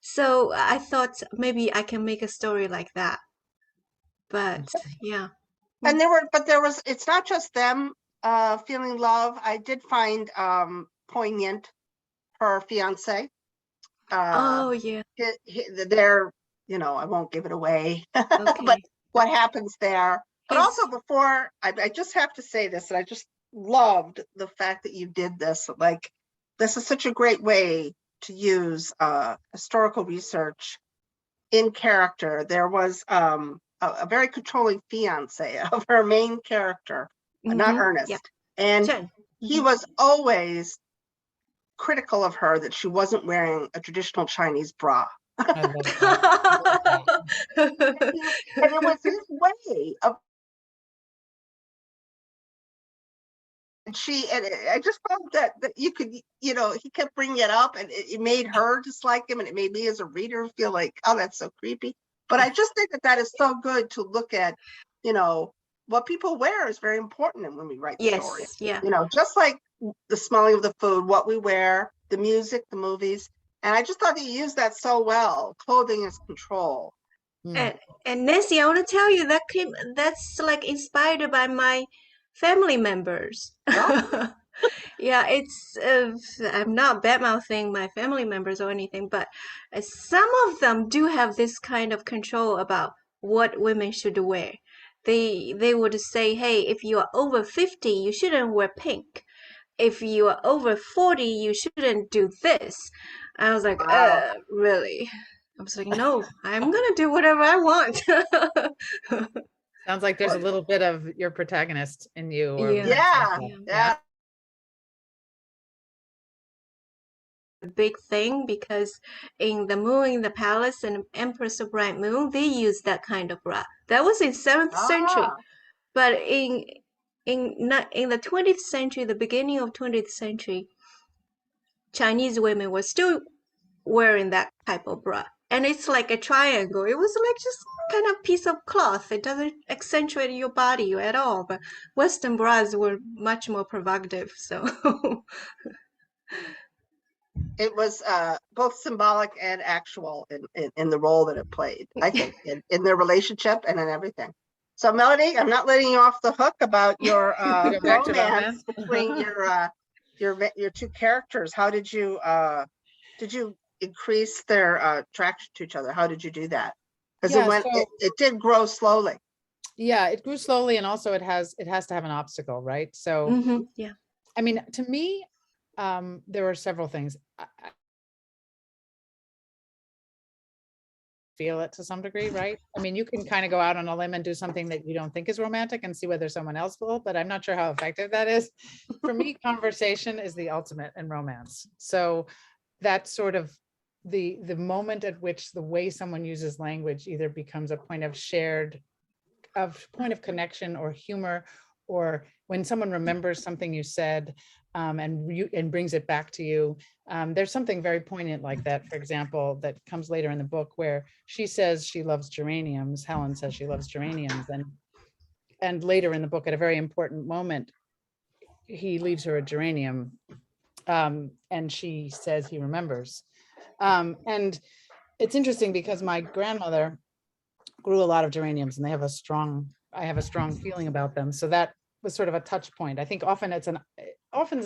So I thought maybe I can make a story like that. But yeah. And it's not just them feeling love. I did find poignant her fiance. Oh yeah. They're, I won't give it away, but Okay. what happens there. But Is also before, I just have to say this, and I just loved the fact that you did this. Like, this is such a great way to use historical research in character. There was a very controlling fiance of her main character, not yeah. Ernest. And Chen. he was always critical of her that she wasn't wearing a traditional Chinese bra. I love that. I love that. And it was his way of, and I just felt that you could, he kept bringing it up, and it made her dislike him, and it made me as a reader feel like, oh, that's so creepy. But I just think that is so good to look at, what people wear is very important when we write stories. Yes, yeah. Just like the smelling of the food, what we wear, the music, the movies. And I just thought that you used that so well. Clothing is control. And Nancy, I want to tell you that's like inspired by my family members. Oh. Yeah, it's I'm not bad mouthing my family members or anything, but some of them do have this kind of control about what women should wear. They would say, hey, if you are over 50, you shouldn't wear pink. If you are over 40, you shouldn't do this. I was like, Wow. really? I was like, no, I'm gonna do whatever I want. Sounds like there's a little bit of your protagonist in you. Or Yeah. Yeah. Yeah. Yeah. Big thing, because in the Moon in the Palace and Empress of Bright Moon, they used that kind of bra. That was in 7th century. Ah. But in the 20th century, the beginning of 20th century, Chinese women were still wearing that type of bra. And it's like a triangle. It was like just kind of piece of cloth. It doesn't accentuate your body at all. But Western bras were much more provocative. So It was both symbolic and actual in the role that it played, I think, in their relationship and in everything. So, Melodie, I'm not letting you off the hook about your Go back to romance romance. between your two characters. How did you increase their attraction to each other? How did you do that? Because Yeah, it did grow slowly. yeah, it grew slowly, and also it has to have an obstacle, right? So yeah. I mean, to me, there were several things. I feel it to some degree, right? I mean, you can kind of go out on a limb and do something that you don't think is romantic and see whether someone else will, but I'm not sure how effective that is. For me, conversation is the ultimate in romance. So that's sort of the moment at which the way someone uses language either becomes a point of point of connection or humor, or when someone remembers something you said, and brings it back to you. There's something very poignant like that, for example, that comes later in the book where she says she loves geraniums. Helen says she loves geraniums, and later in the book, at a very important moment, he leaves her a geranium, and she says he remembers. And it's interesting because my grandmother grew a lot of geraniums, and I have a strong feeling about them. So that was sort of a touch point. I think often it's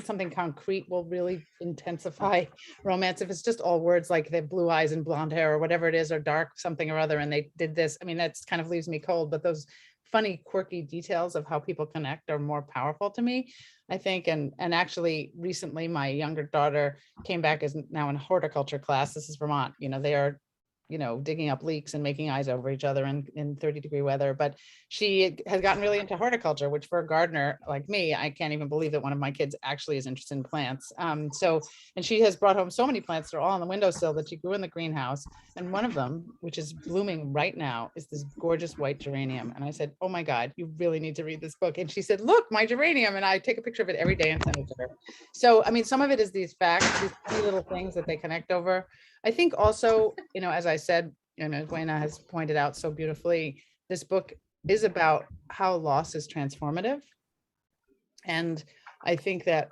something concrete will really intensify romance. If it's just all words like the blue eyes and blonde hair or whatever it is, or dark something or other, and they did this, I mean, that's kind of leaves me cold. But those funny, quirky details of how people connect are more powerful to me, I think. And actually recently my younger daughter came back, is now in horticulture class. This is Vermont, they are digging up leeks and making eyes over each other in 30-degree weather. But she has gotten really into horticulture, which for a gardener like me, I can't even believe that one of my kids actually is interested in plants. And she has brought home so many plants that are all on the windowsill that she grew in the greenhouse. And one of them, which is blooming right now, is this gorgeous white geranium. And I said, oh my God, you really need to read this book. And she said, look, my geranium. And I take a picture of it every day and send it to her. So, I mean, some of it is these facts, these few little things that they connect over. I think also, as I said, as Weina has pointed out so beautifully, this book is about how loss is transformative. And I think that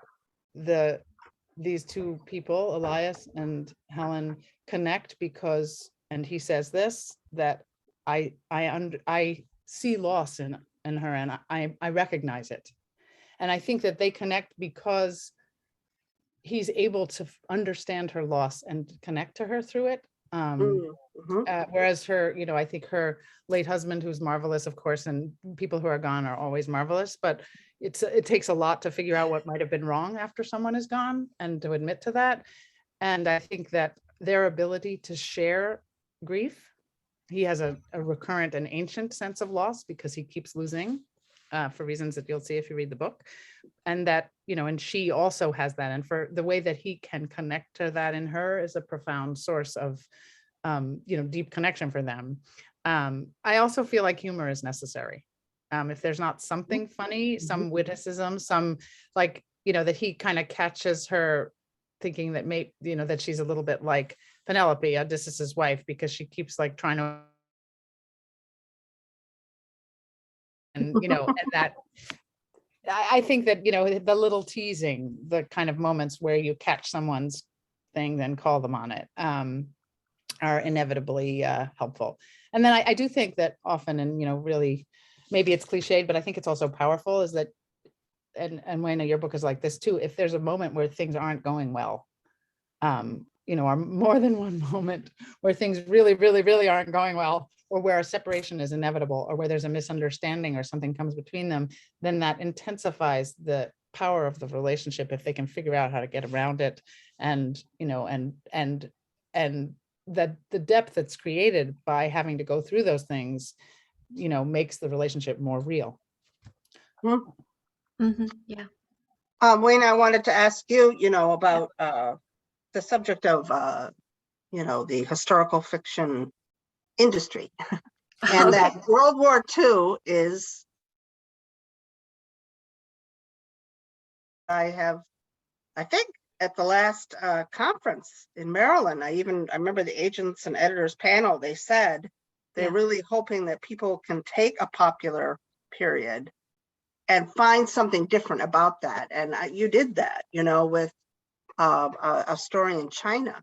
these two people, Elias and Helen, connect because, and he says this, that I see loss in her, and I recognize it. And I think that they connect because he's able to understand her loss and connect to her through it. Whereas her, I think her late husband, who's marvelous, of course, and people who are gone are always marvelous, but it takes a lot to figure out what might have been wrong after someone is gone and to admit to that. And I think that their ability to share grief, he has a recurrent and ancient sense of loss because he keeps losing for reasons that you'll see if you read the book. And that, and she also has that. And for the way that he can connect to that in her is a profound source of, deep connection for them. I also feel like humor is necessary. If there's not something funny, some witticism, some that he kind of catches her thinking that that she's a little bit like Penelope, Odysseus's wife, because she keeps trying to, and that I think that the little teasing, the kind of moments where you catch someone's thing, then call them on it, are inevitably helpful. And then I do think that often, and really, maybe it's cliched, but I think it's also powerful, is that, and Weina, your book is like this too. If there's a moment where things aren't going well, or more than one moment where things really, really, really aren't going well, or where a separation is inevitable, or where there's a misunderstanding or something comes between them, then that intensifies the power of the relationship if they can figure out how to get around it. And, and that the depth that's created by having to go through those things, makes the relationship more real. Yeah. Wayne, I wanted to ask you, about the subject of, the historical fiction industry. And Okay. that World War II is, I think at the last conference in Maryland, I remember the agents and editors panel, they said they're really hoping that people can take a popular period and find something different about that. And you did that, with a story in China.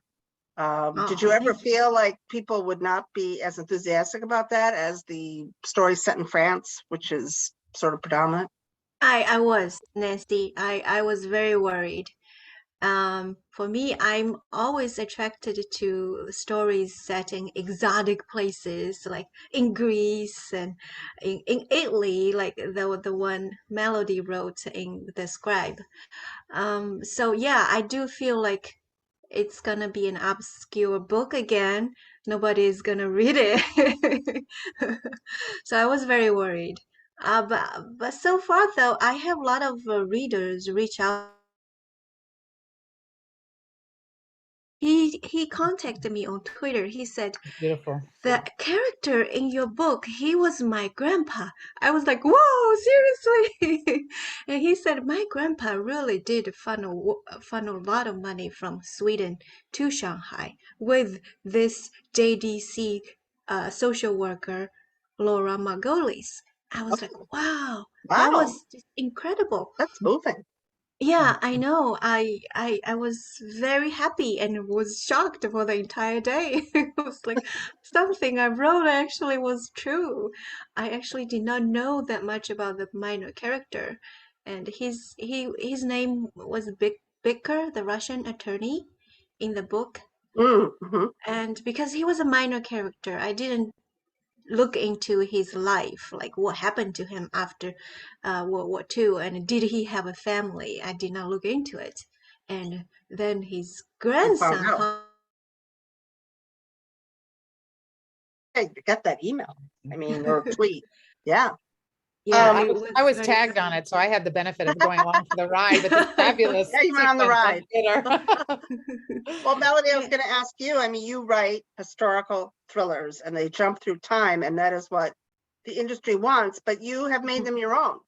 Did you ever feel like people would not be as enthusiastic about that as the story set in France, which is sort of predominant? I was, Nancy. I was very worried. For me, I'm always attracted to stories set in exotic places, like in Greece and in Italy, like the one Melodie wrote in The Scribe. So yeah, I do feel like it's gonna be an obscure book again. Nobody's gonna read it. So I was very worried. But so far though, I have a lot of readers reach out he contacted me on Twitter. He said, Beautiful. the character in your book, he was my grandpa. I was like, whoa, seriously? And he said, my grandpa really did funnel a lot of money from Sweden to Shanghai with this JDC social worker, Laura Margolis. I was like, wow, that Wow, was just incredible. that's moving. Yeah, I know. I was very happy and was shocked for the entire day. It was like something I wrote actually was true. I actually did not know that much about the minor character, and his name was Bicker, the Russian attorney, in the book. Mm-hmm. And because he was a minor character, I didn't look into his life, like what happened to him after World War II, and did he have a family? I did not look into it. And then his You found grandson, out. Hey, you got that email. I mean, or tweet. Yeah. yeah, Um, it was I was very tagged on funny. it, so I had the benefit of going along for the ride with this fabulous Yeah, you went on the sequence ride. Twitter. Well, Melody, I was Yeah. going to ask you, I mean, you write historical thrillers and they jump through time, and that is what the industry wants, but you have made them your own.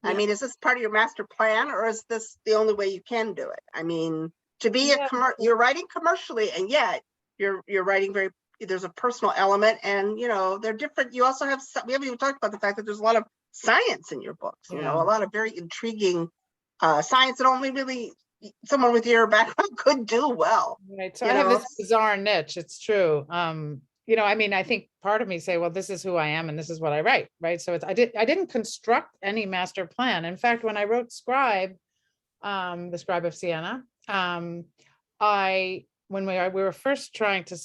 I Yeah. mean, is this part of your master plan, or is this the only way you can do it? I mean, to be Yeah. you're writing commercially, and yet you're writing very, there's a personal element, and they're different. You also have, we haven't even talked about the fact that there's a lot of science in your books, a Yeah. lot of very intriguing science that only really someone with your background could do well. Right. So You I have know? this bizarre niche. It's true. I mean, I think part of me say, well, this is who I am and this is what I write, right? So I didn't construct any master plan. In fact, when I wrote Scribe, the Scribe of Siena, when we were first trying to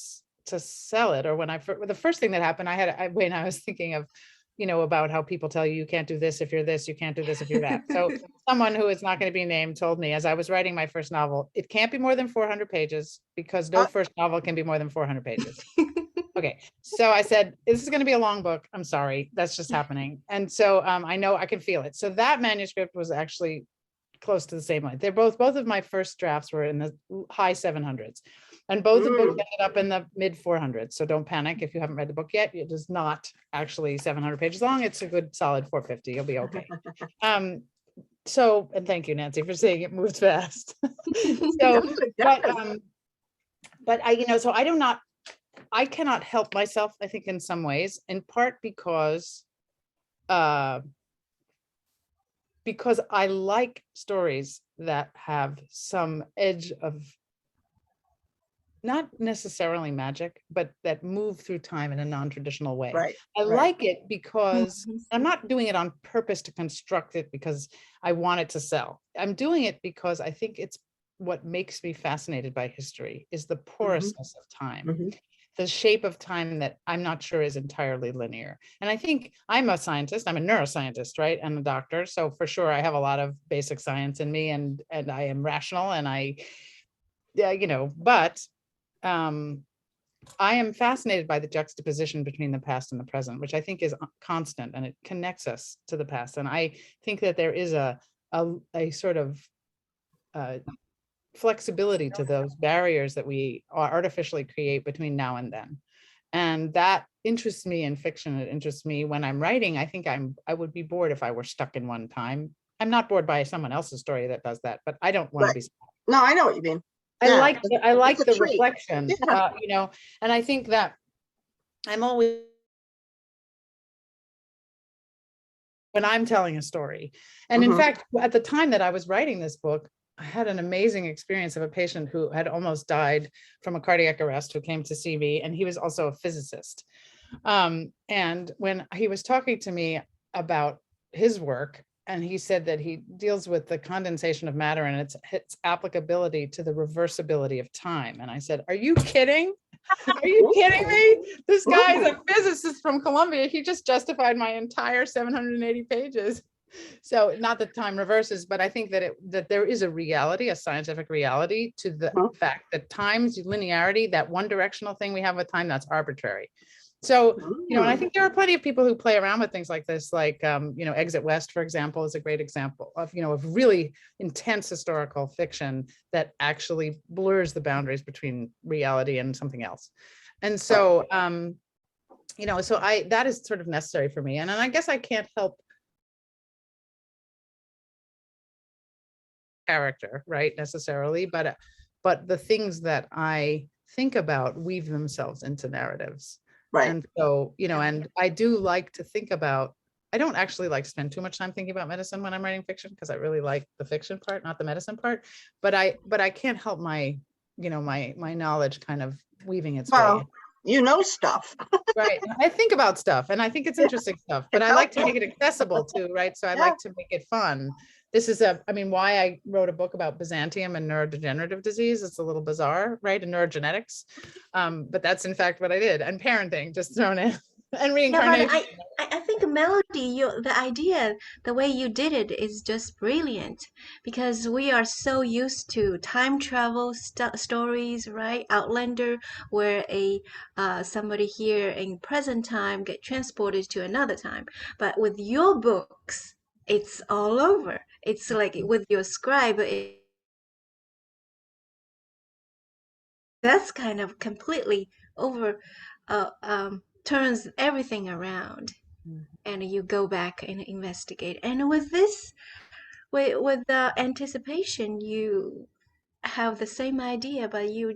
sell it, or when the first thing that happened, when I was thinking of, about how people tell you can't do this if you're this, you can't do this if you're that. So someone who is not going to be named told me, as I was writing my first novel, it can't be more than 400 pages because no first novel can be more than 400 pages. Okay, so I said, this is going to be a long book. I'm sorry, that's just happening. And so I know I can feel it. So that manuscript was actually close to the same length. They're both of my first drafts were in the high 700s, and both the books ended up in the mid 400s. So don't panic if you haven't read the book yet. It is not actually 700 pages long. It's a good solid 450. You'll be okay. So, and thank you, Nancy, for saying it moves fast. So, but I cannot help myself, I think, in some ways, in part because I like stories that have some edge of not necessarily magic, but that move through time in a non-traditional way. Right. I like it because Mhm. I'm not doing it on purpose to construct it because I want it to sell. I'm doing it because I think it's what makes me fascinated by history is the porousness of time. The shape of time that I'm not sure is entirely linear. And I think I'm a scientist, I'm a neuroscientist, right? I'm a doctor. So for sure, I have a lot of basic science in me, and I am rational, and but I am fascinated by the juxtaposition between the past and the present, which I think is constant, and it connects us to the past. And I think that there is a sort of flexibility to those barriers that we artificially create between now and then. And that interests me in fiction. It interests me when I'm writing. I think I would be bored if I were stuck in one time. I'm not bored by someone else's story that does that, but I don't want to be. No, I know what you mean. I Yeah, like it's a the treat. reflection, Yeah. and I think that I'm always, when I'm telling a story. And in fact, at the time that I was writing this book, I had an amazing experience of a patient who had almost died from a cardiac arrest who came to see me, and he was also a physicist. And when he was talking to me about his work, and he said that he deals with the condensation of matter and its applicability to the reversibility of time. And I said, are you kidding? Are you kidding me? This guy is a physicist from Columbia. He just justified my entire 780 pages. So not that time reverses, but I think that there is a reality, a scientific reality to the fact that time's linearity, that one directional thing we have with time, that's arbitrary. So, and I Mm. think there are plenty of people who play around with things like this, like, Exit West, for example, is a great example of, of really intense historical fiction that actually blurs the boundaries between reality and something else. And so, that is sort of necessary for me. And I guess I can't help character, right, necessarily, but the things that I think about weave themselves into narratives. Right. And so, and I do like to think about, I don't actually like spend too much time thinking about medicine when I'm writing fiction, because I really like the fiction part, not the medicine part. But I can't help my, my knowledge kind of weaving its way in. Well, you know stuff. Right. I think about stuff and I think it's interesting stuff, but It's I like to helpful. make it accessible too, right? So I Yeah. like to make it fun. This is why I wrote a book about Byzantium and neurodegenerative disease. It's a little bizarre, right? And neurogenetics. But that's in fact what I did. And parenting just thrown in and Yeah, but reincarnation. I think Melody, the idea, the way you did it is just brilliant because we are so used to time travel stories, right? Outlander, where somebody here in present time get transported to another time. But with your books, it's all over. It's like with your scribe, that's kind of completely over, turns everything around. And you go back and investigate. And with this, with the anticipation, you have the same idea, but you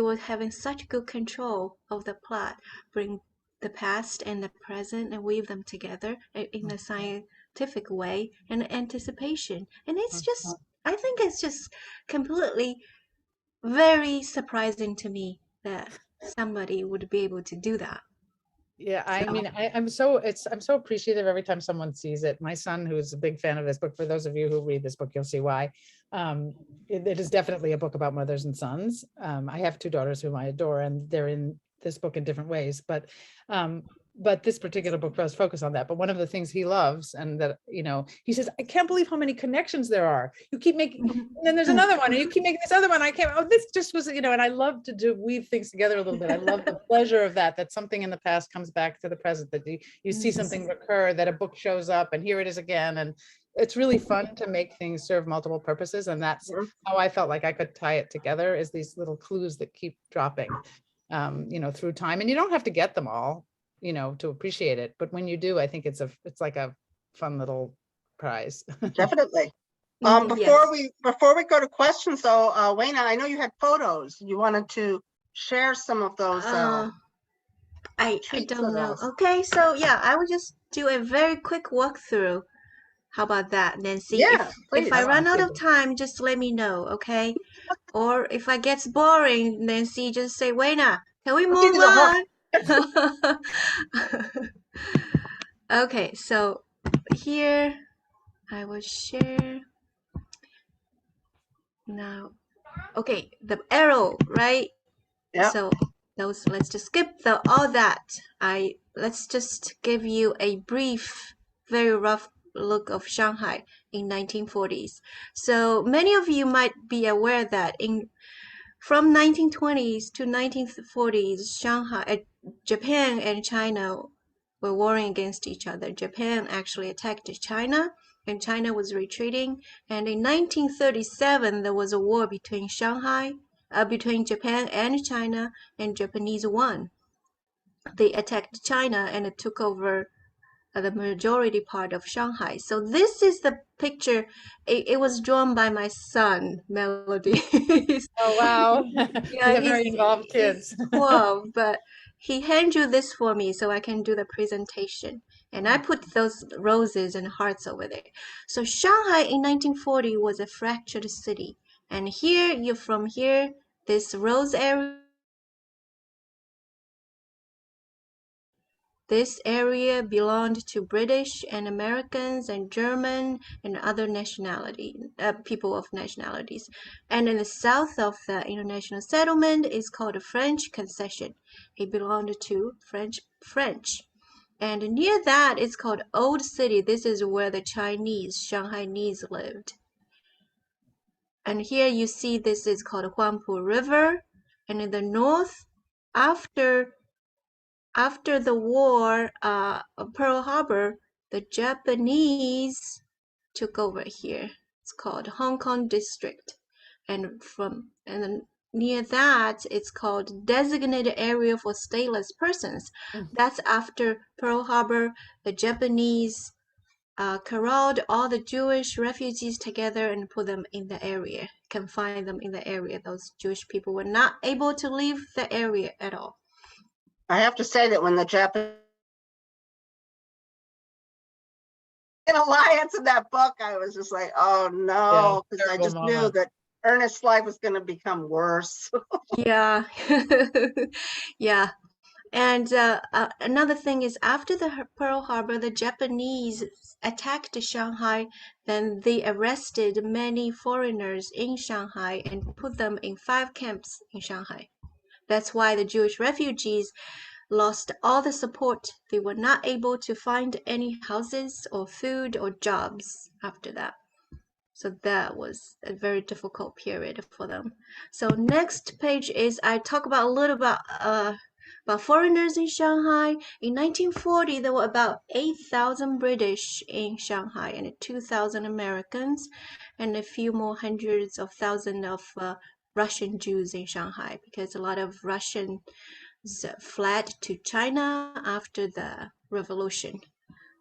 were having such good control of the plot, bring the past and the present and weave them together in a scientific way and anticipation. And it's just, I think it's just completely very surprising to me that somebody would be able to do that. Yeah, I So- mean, I'm so appreciative every time someone sees it. My son, who's a big fan of this book, for those of you who read this book, you'll see why. It is definitely a book about mothers and sons. I have two daughters whom I adore, and they're in this book in different ways. But this particular book does focus on that. But one of the things he loves, and that, he says, I can't believe how many connections there are. You keep making, and then there's another one, and you keep making this other one. I can't, this just was, and I love to weave things together a little bit. I love the pleasure of that something in the past comes back to the present, that you see something recur, that a book shows up and here it is again. And it's really fun to make things serve multiple purposes. And that's how I felt like I could tie it together, is these little clues that keep dropping, through time. And you don't have to get them all, to appreciate it. But when you do, I think it's like a fun little prize. Definitely. Yes. Before we go to questions though, Weina, I know you had photos. You wanted to share some of those. I treats don't with know. us. Okay, so yeah, I will just do a very quick walkthrough. How about that, Nancy? Yeah, If I please. run out of time, just let me know, okay? Or if I gets boring, Nancy, just say, Weina, can we I'll give move you the hook. on? Okay, so here I will share now. Okay, the arrow, right? Yeah. So those, let's just skip all that. Let's just give you a brief, very rough look of Shanghai in 1940s. So many of you might be aware that from 1920s to 1940s, Japan and China were warring against each other. Japan actually attacked China, and China was retreating. And in 1937, there was a war between between Japan and China, and Japanese won. They attacked China and took over the majority part of Shanghai. So this is the picture. It was drawn by my son, Melody. Oh, wow. Yeah, You have very involved kids. he's 12, but he drew this for me so I can do the presentation. And I put those roses and hearts over there. So Shanghai in 1940 was a fractured city. And here, from here, this rose area, this area belonged to British and Americans and German and other people of nationalities. And in the south of the international settlement is called a French concession. It belonged to French. And near that is called Old City. This is where the Shanghainese lived. And here you see this is called Huangpu River. And in the north, after after the war, Pearl Harbor, the Japanese took over here. It's called Hong Kong District, and then near that, it's called Designated Area for Stateless Persons. That's after Pearl Harbor, the Japanese corralled all the Jewish refugees together and put them in the area, confined them in the area. Those Jewish people were not able to leave the area at all. I have to say that when the Japanese alliance in that book, I was just like, oh no, because I terrible just knew moment. that Ernest's life was going to become worse. Yeah, yeah. And another thing is, after the Pearl Harbor, the Japanese attacked Shanghai. Then they arrested many foreigners in Shanghai and put them in 5 camps in Shanghai. That's why the Jewish refugees lost all the support. They were not able to find any houses or food or jobs after that. So that was a very difficult period for them. So next page is I talk about a little about foreigners in Shanghai. In 1940, there were about 8,000 British in Shanghai and 2,000 Americans, and a few more hundreds of thousands of Russian Jews in Shanghai, because a lot of Russians fled to China after the revolution.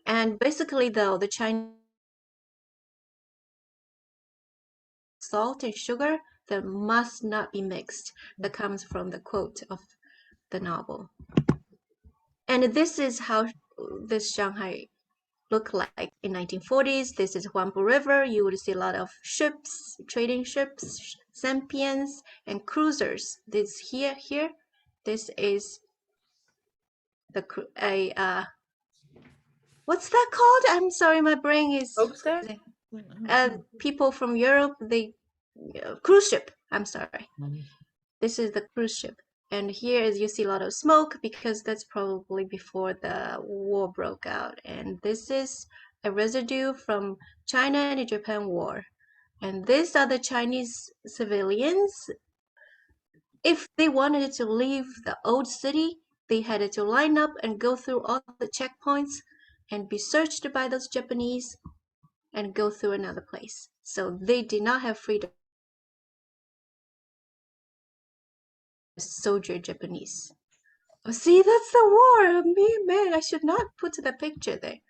And basically, though, the Chinese salt and sugar that must not be mixed. That comes from the quote of the novel. And this is how this Shanghai looked like in 1940s. This is Huangpu River. You would see a lot of ships, trading ships, sampians, and cruisers. This here, this is the what's that called? I'm sorry, my brain is people from Europe. They cruise ship. I'm sorry. This is the cruise ship. And here is you see a lot of smoke because that's probably before the war broke out. And this is a residue from China and the Japan War. And these are the Chinese civilians. If they wanted to leave the old city, they had to line up and go through all the checkpoints and be searched by those Japanese and go through another place. So they did not have freedom. Soldier Japanese. Oh, see, that's the war. Man, I should not put the picture there.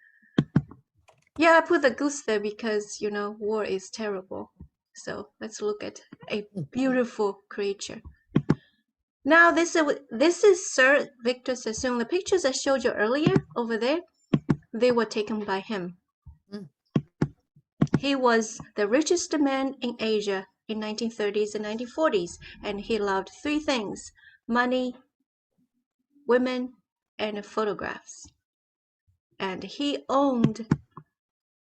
Yeah, I put the goose there because, you know, war is terrible. So let's look at a beautiful creature. Now, this is Sir Victor Sassoon. The pictures I showed you earlier over there, they were taken by him. He was the richest man in Asia in 1930s and 1940s, and he loved 3 things: money, women, and photographs. And he owned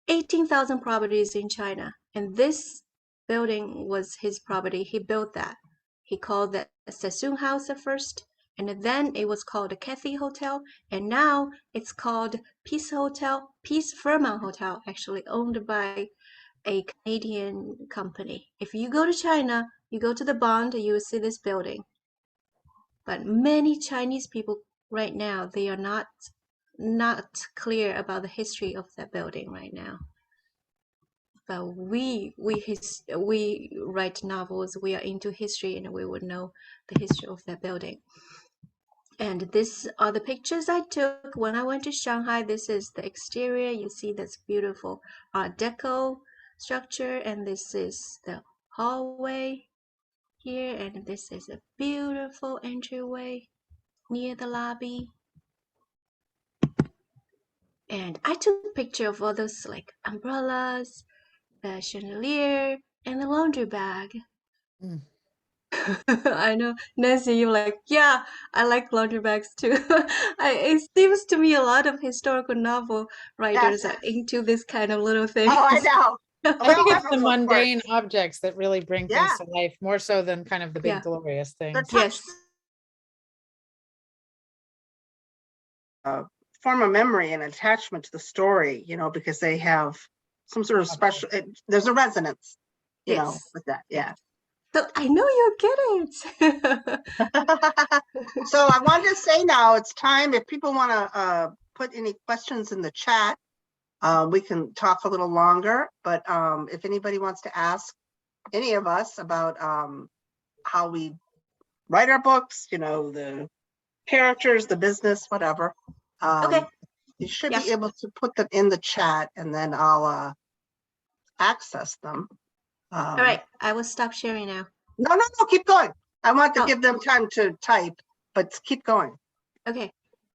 18,000 properties in China, and this building was his property. He built that. He called that Sassoon House at first, and then it was called the Cathay Hotel, and now it's called Peace Hotel, Peace Fairmont Hotel, actually owned by a Canadian company. If you go to China, you go to the Bund, you will see this building. But many Chinese people right now, they are not clear about the history of that building right now. But we write novels, we are into history, and we would know the history of that building. And these are the pictures I took when I went to Shanghai. This is the exterior. You see this beautiful Art Deco structure, and this is the hallway here, and this is a beautiful entryway near the lobby. And I took a picture of all those like umbrellas, the chandelier, and the laundry bag. I know, Nancy, you're like, yeah, I like laundry bags too. It seems to me a lot of historical novel writers are into this kind of little thing. Oh, I know. I think it's the Of course. mundane objects that really bring things Yeah. to life, more so than kind of the big Yeah. glorious things. They're Yes. Form a memory and attachment to the story, you know, because they have some sort of special, there's a resonance, you know, Yes. with that. Yeah. So I know you get it. So I wanted to say now it's time, if people want to put any questions in the chat, we can talk a little longer, but if anybody wants to ask any of us about how we write our books, you know, the characters, the business, whatever, Okay. you should Yes. be able to put them in the chat and then I'll access them. All right. I will stop sharing now. No, keep going. I want to Oh. give them time to type, but keep going. Okay.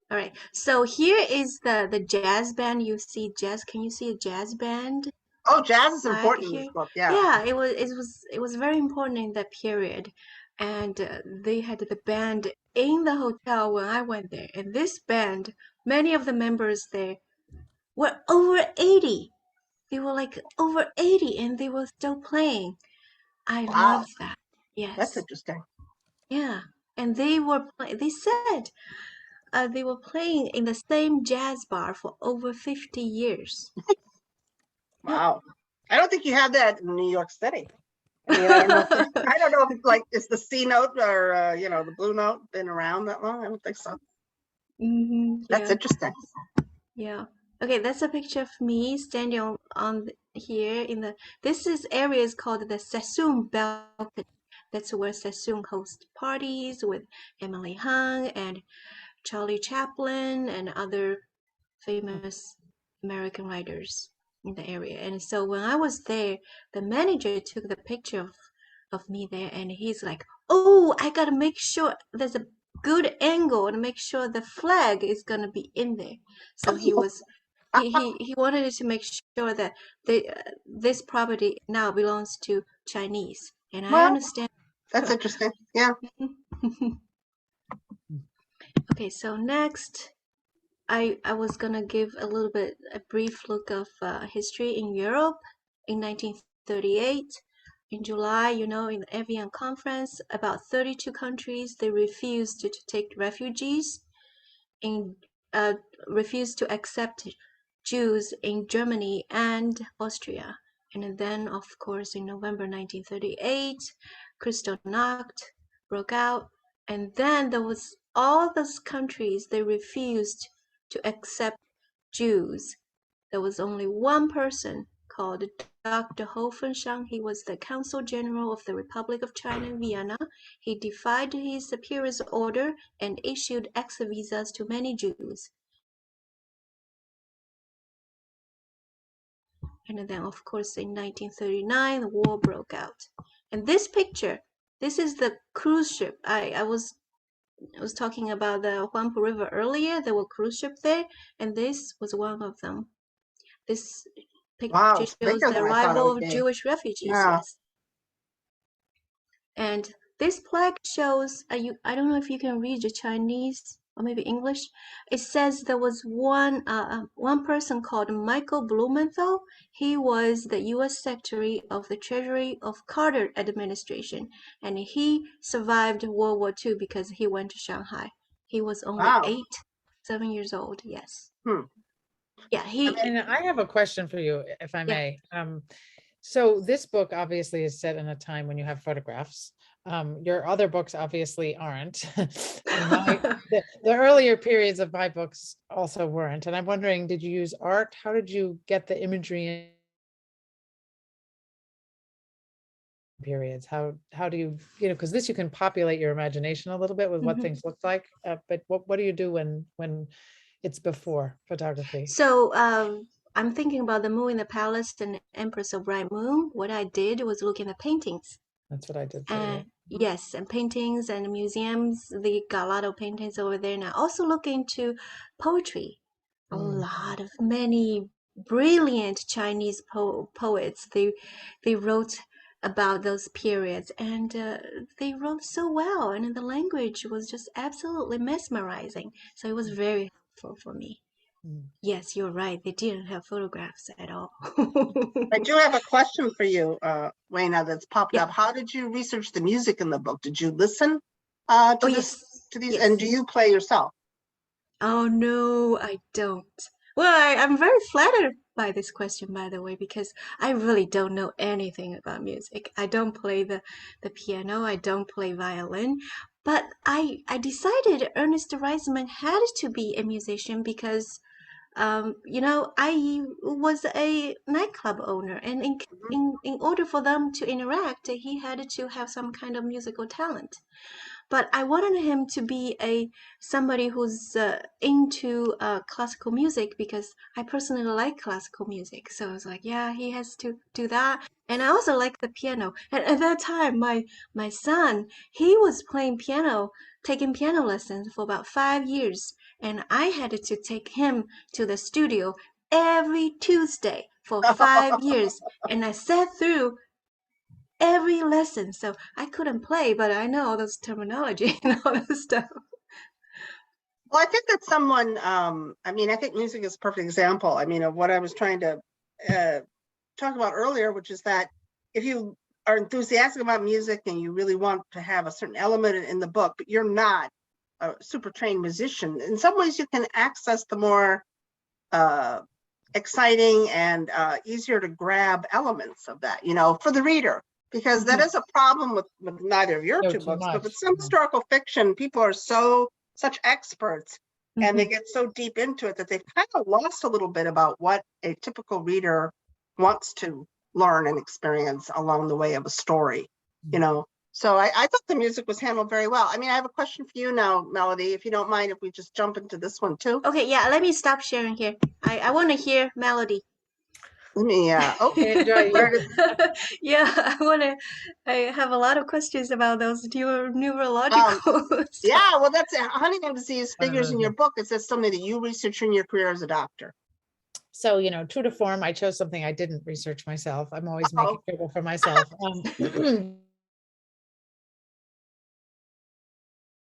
All right. So here is the jazz band. You see jazz. Can you see a jazz band? Oh, jazz is Flag important in here? this book. Yeah. Yeah, it was very important in that period, and they had the band in the hotel when I went there. And this band, many of the members there were over 80. They were like over 80, and they were still playing. I Wow. love that. That's Yes. interesting. Yeah. And they said they were playing in the same jazz bar for over 50 years. Wow. I don't think you have that in New York City. I mean, I don't know. I don't know if like is the C note or you know, the blue note been around that long? I don't think so. That's Yeah. interesting. Yeah. Okay, that's a picture of me standing here in the. This area is called the Sassoon Balcony. That's where Sassoon hosts parties with Emily Hung and Charlie Chaplin and other famous American writers in the area. And so when I was there, the manager took the picture of me there, and he's like, "Oh, I gotta make sure there's a good angle and make sure the flag is gonna be in there." So he wanted to make sure that this property now belongs to Chinese, and I Well, understand. that's interesting. Yeah. Okay, so next, I was gonna give a brief look of history in Europe in 1938. In July, you know, in the Evian conference, about 32 countries they refused to take refugees in refused to accept Jews in Germany and Austria. And then, of course, in November 1938, Kristallnacht broke out. And then there was all those countries, they refused to accept Jews. There was only one person called Dr. Hoffenschang. He was the Consul General of the Republic of China in Vienna. He defied his superior's order and issued exit visas to many Jews. And then, of course, in 1939, the war broke out. And this picture, this is the cruise ship. I was talking about the Huangpu River earlier. There were cruise ships there, and this was one of them. This picture Wow, it's shows bigger the than I thought it arrival would of be. Jewish refugees. Yeah. Yes. And this plaque shows, I don't know if you can read the Chinese or maybe English. It says there was one person called Michael Blumenthal. He was the U.S. Secretary of the Treasury of Carter administration, and he survived World War II because he went to Shanghai. He was only Wow. 7 years old. Yes. Hmm. Yeah. And I have a question for you, if I Yeah. may. So this book obviously is set in a time when you have photographs. Your other books obviously aren't. The earlier periods of my books also weren't. And I'm wondering, did you use art? How did you get the imagery in periods? How do you because this you can populate your imagination a little bit with what things look like. But what do you do when it's before photography? So I'm thinking about the Moon in the Palace and Empress of Bright Moon. What I did was look in the paintings. That's what I did too. And yes, and paintings and museums. They got a lot of paintings over there. And I also look into poetry. A lot of many brilliant Chinese poets. They wrote about those periods, and they wrote so well, and the language was just absolutely mesmerizing. So it was very helpful for me. Yes, you're right. They didn't have photographs at all. I do have a question for you, Weina, that's popped Yeah. up. How did you research the music in the book? Did you listen to these? Yes. And do you play yourself? Oh no, I don't. Well, I'm very flattered by this question, by the way, because I really don't know anything about music. I don't play the piano. I don't play violin. But I decided Ernest Reisman had to be a musician because I was a nightclub owner, and in order for them to interact, he had to have some kind of musical talent. But I wanted him to be somebody who's into classical music because I personally like classical music. So I was like, yeah, he has to do that. And I also like the piano. And at that time, my son, he was playing piano, taking piano lessons for about 5 years. And I had to take him to the studio every Tuesday for 5 years. And I sat through every lesson. So I couldn't play, but I know all those terminology and all that stuff. Well, I think that someone, I mean, I think music is a perfect example. I mean, of what I was trying to talk about earlier, which is that if you are enthusiastic about music and you really want to have a certain element in the book, but you're not a super trained musician, in some ways you can access the more exciting and easier to grab elements of that, for the reader. Because that is a problem with neither of your two books, but with some historical fiction, people are such experts and they get so deep into it that they've kind of lost a little bit about what a typical reader wants to learn and experience along the way of a story, So I thought the music was handled very well. I mean, I have a question for you now, Melodie, if you don't mind if we just jump into this one too. Okay, yeah, let me stop sharing here. I want to hear Melodie. Let me, Enjoy Yeah, I have a lot of questions about those neurological stuff. Yeah, well, that's Huntington's disease figures in your book. It says something that you researched in your career as a doctor. So, true to form, I chose something I didn't research myself. I'm always making trouble for myself.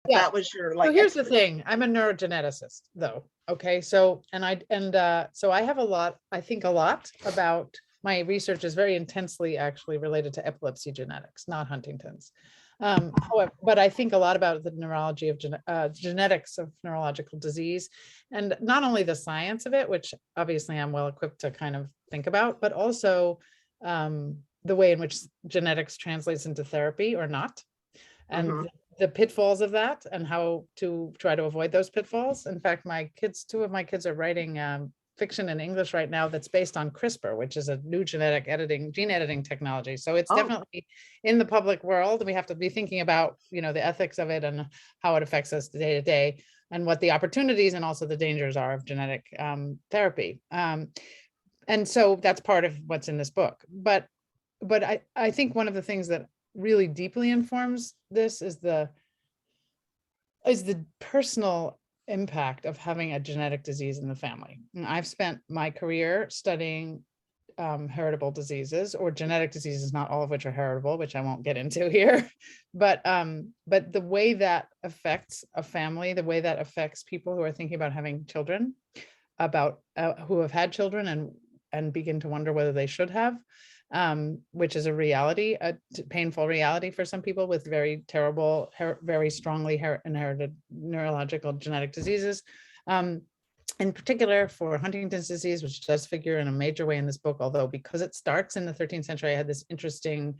Yeah. That was your So here's the thing. I'm a neurogeneticist though. Okay. So, so I have I think a lot about my research is very intensely actually related to epilepsy genetics, not Huntington's. However, but I think a lot about the neurology of genetics of neurological disease, and not only the science of it, which obviously I'm well equipped to kind of think about, but also the way in which genetics translates into therapy or not. And the pitfalls of that and how to try to avoid those pitfalls. In fact, two of my kids are writing fiction in English right now that's based on CRISPR, which is a new gene editing technology. So it's definitely in the public world. We have to be thinking about, the ethics of it and how it affects us day to day and what the opportunities and also the dangers are of genetic therapy. And so that's part of what's in this book. But I think one of the things that really deeply informs this is the personal impact of having a genetic disease in the family. And I've spent my career studying heritable diseases or genetic diseases, not all of which are heritable, which I won't get into here. But the way that affects a family, the way that affects people who are thinking about having children, about who have had children and begin to wonder whether they should have, which is a painful reality for some people with very terrible, very strongly inherited neurological genetic diseases. In particular for Huntington's disease, which does figure in a major way in this book, although because it starts in the 13th century, I had this interesting,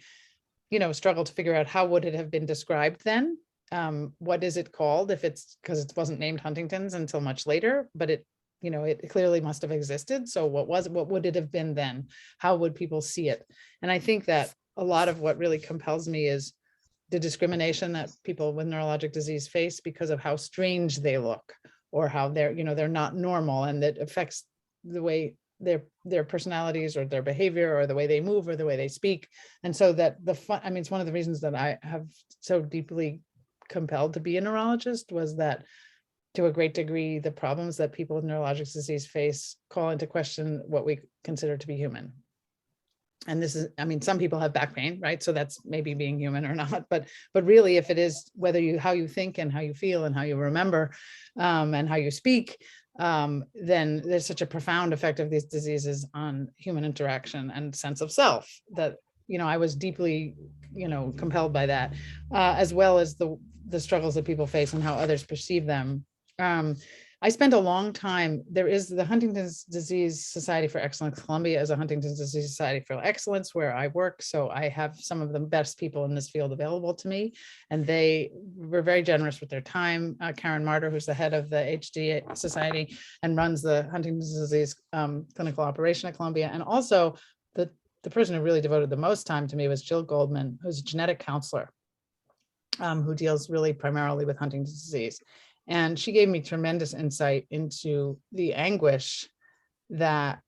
struggle to figure out how would it have been described then? What is it called because it wasn't named Huntington's until much later, but it clearly must have existed. So what would it have been then? How would people see it? And I think that a lot of what really compels me is the discrimination that people with neurologic disease face because of how strange they look or how they're not normal, and that affects the way their personalities or their behavior or the way they move or the way they speak. And so that it's one of the reasons that I have so deeply compelled to be a neurologist was that to a great degree, the problems that people with neurologic disease face call into question what we consider to be human. And this is, some people have back pain, right? So that's maybe being human or not, but really if it is how you think and how you feel and how you remember and how you speak, then there's such a profound effect of these diseases on human interaction and sense of self that, I was deeply, compelled by that, as well as the struggles that people face and how others perceive them. I spent a long time, there is the Huntington's Disease Society for Excellence. Columbia is a Huntington's Disease Society for Excellence where I work. So I have some of the best people in this field available to me. And they were very generous with their time. Karen Martyr, who's the head of the HD Society and runs the Huntington's Disease clinical operation at Columbia. And also the person who really devoted the most time to me was Jill Goldman, who's a genetic counselor who deals really primarily with Huntington's disease. And she gave me tremendous insight into the anguish that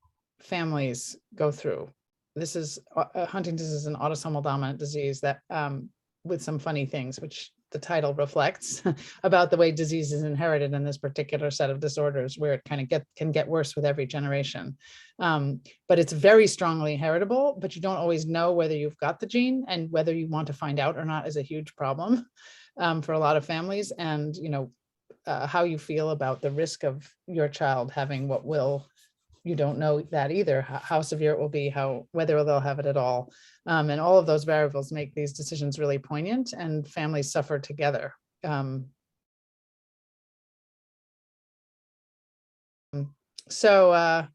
families go through. This is Huntington's is an autosomal dominant disease that with some funny things, which the title reflects about the way disease is inherited in this particular set of disorders, where it kind of can get worse with every generation. But it's very strongly heritable, but you don't always know whether you've got the gene, and whether you want to find out or not is a huge problem for a lot of families. And, you know, how you feel about the risk of your child having what will, you don't know that either, how severe it will be, whether they'll have it at all. And all of those variables make these decisions really poignant, and families suffer together. So I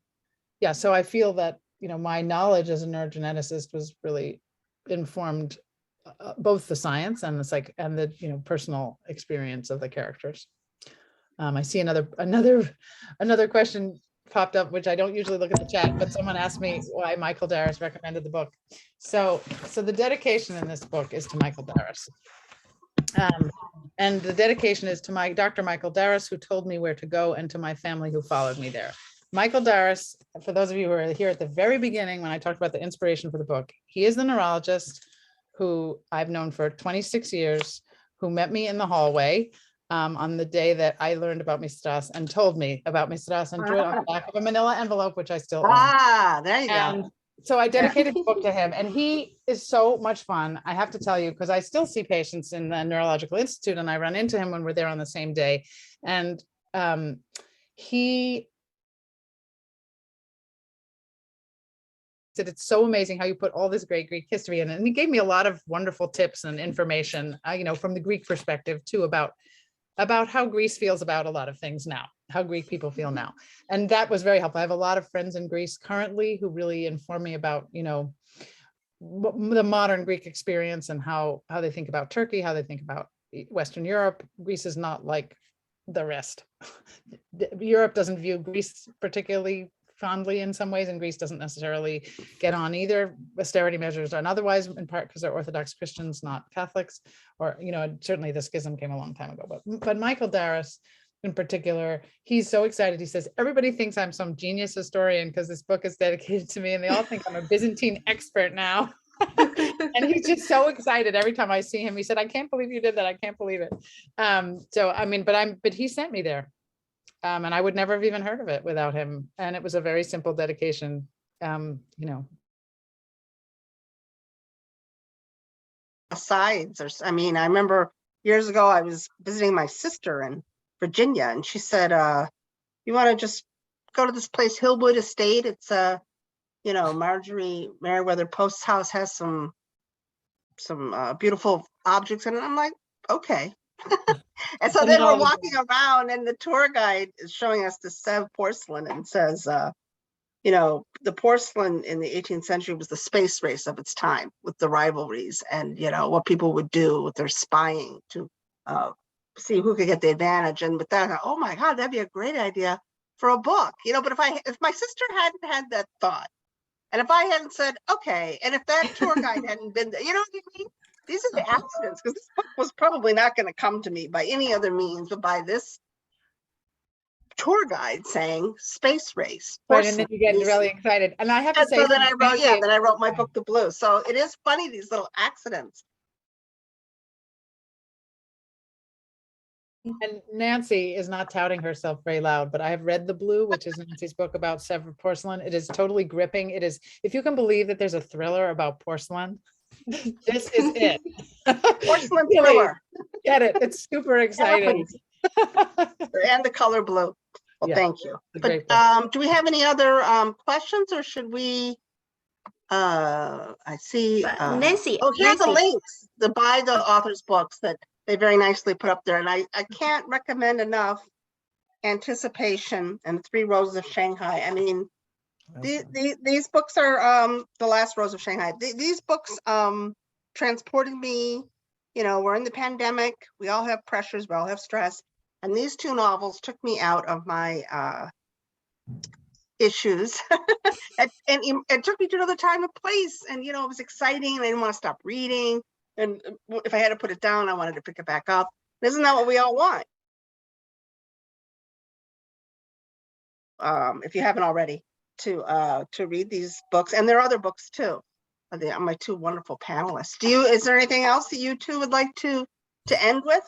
feel that, you know, my knowledge as a neurogeneticist was really informed both the science and the you know, personal experience of the characters. I see another question popped up, which I don't usually look at the chat, but someone asked me why Michael Darras recommended the book. So the dedication in this book is to Michael Darras. And the dedication is to Dr. Michael Darras, who told me where to go, and to my family who followed me there. Michael Darras, for those of you who are here at the very beginning, when I talked about the inspiration for the book, he is the neurologist who I've known for 26 years, who met me in the hallway on the day that I learned about Mistras and told me about Mistras, and drew it on the back of a manila envelope, which I still own. There you go. So I dedicated the book to him, and he is so much fun. I have to tell you, because I still see patients in the Neurological Institute, and I run into him when we're there on the same day. And he said, it's so amazing how you put all this great Greek history in it. And he gave me a lot of wonderful tips and information, you know, from the Greek perspective too, about how Greece feels about a lot of things now, how Greek people feel now. And that was very helpful. I have a lot of friends in Greece currently who really inform me about, you know, the modern Greek experience, and how they think about Turkey, how they think about Western Europe. Greece is not like the rest. Europe doesn't view Greece particularly fondly in some ways, and Greece doesn't necessarily get on either austerity measures and otherwise, in part because they're Orthodox Christians, not Catholics, or, you know, certainly the schism came a long time ago. But Michael Darras in particular, he's so excited. He says, everybody thinks I'm some genius historian because this book is dedicated to me, and they all think I'm a Byzantine expert now. And he's just so excited every time I see him. He said, I can't believe you did that. I can't believe it. So I mean, but he sent me there. And I would never have even heard of it without him. And it was a very simple dedication, you know. Asides, I mean, I remember years ago, I was visiting my sister in Virginia, and she said, you want to just go to this place, Hillwood Estate. It's you know, Marjorie Merriweather Post's house has some beautiful objects in it. I'm like, okay. And so then we're walking around, and the tour guide is showing us the Sèvres porcelain, and says, you know, the porcelain in the 18th century was the space race of its time, with the rivalries and, you know, what people would do with their spying to see who could get the advantage. And with that, oh my God, that'd be a great idea for a book, you know. But if my sister hadn't had that thought, and if I hadn't said, okay, and if that tour guide hadn't been there, you know what I mean? These are the accidents, because this book was probably not going to come to me by any other means, but by this tour guide saying space race. Right, and then you get really excited. And I have to say, so then I wrote my book, The Blue. So it is funny, these little accidents. And Nancy is not touting herself very loud, but I have read The Blue, which is Nancy's book about Sèvres porcelain. It is totally gripping. It is, if you can believe that there's a thriller about porcelain, this is it. Porcelain thriller. Get it? It's super exciting. And the color blue. Well, yeah, thank you. But do we have any other questions, or should we? I see. Nancy. Oh, here's the links to buy the author's books that they very nicely put up there, and I can't recommend enough Anticipation, and Three Roses of Shanghai. I mean, these books are The Last Rose of Shanghai. These books transported me, we're in the pandemic, we all have pressures, we all have stress, and these two novels took me out of my issues. and it took me to another time and place, and it was exciting, and I didn't want to stop reading, and if I had to put it down, I wanted to pick it back up. Isn't that what we all want? If you haven't already, to read these books, and there are other books too. They are my two wonderful panelists. Is there anything else that you two would like to end with?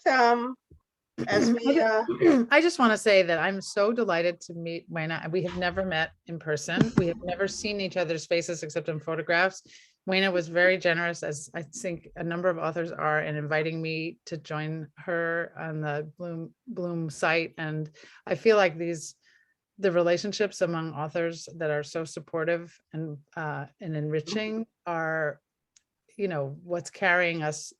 As we I just want to say that I'm so delighted to meet Weina. We have never met in person. We have never seen each other's faces except in photographs. Weina was very generous, as I think a number of authors are, in inviting me to join her on the Bloom site. And I feel like the relationships among authors that are so supportive and enriching are, what's carrying us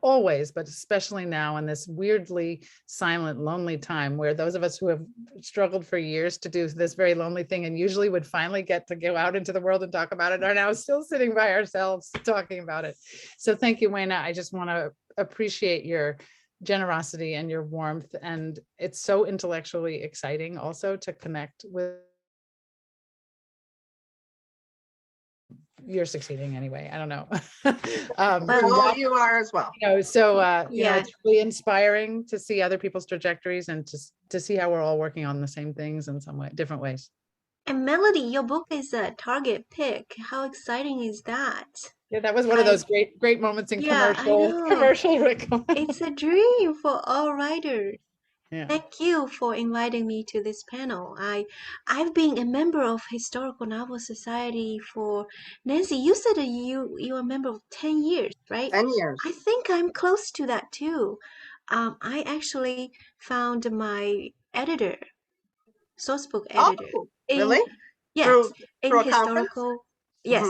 always, but especially now in this weirdly silent, lonely time, where those of us who have struggled for years to do this very lonely thing and usually would finally get to go out into the world and talk about it are now still sitting by ourselves talking about it. So thank you, Weina. I just want to appreciate your generosity and your warmth, and it's so intellectually exciting also to connect with. You're succeeding anyway. I don't know. well, you are as well. It's really inspiring to see other people's trajectories and to see how we're all working on the same things in some way, different ways. And Melody, your book is a Target pick. How exciting is that? Yeah, that was one of those great moments in I know. commercial. It's a dream for all writers. Yeah. Thank you for inviting me to this panel. I've been a member of Historical Novel Society for, Nancy, you said that you're a member of 10 years, right? 10 years. I think I'm close to that too. I actually found my editor, sourcebook editor. Oh, really? Yes, in through a conference?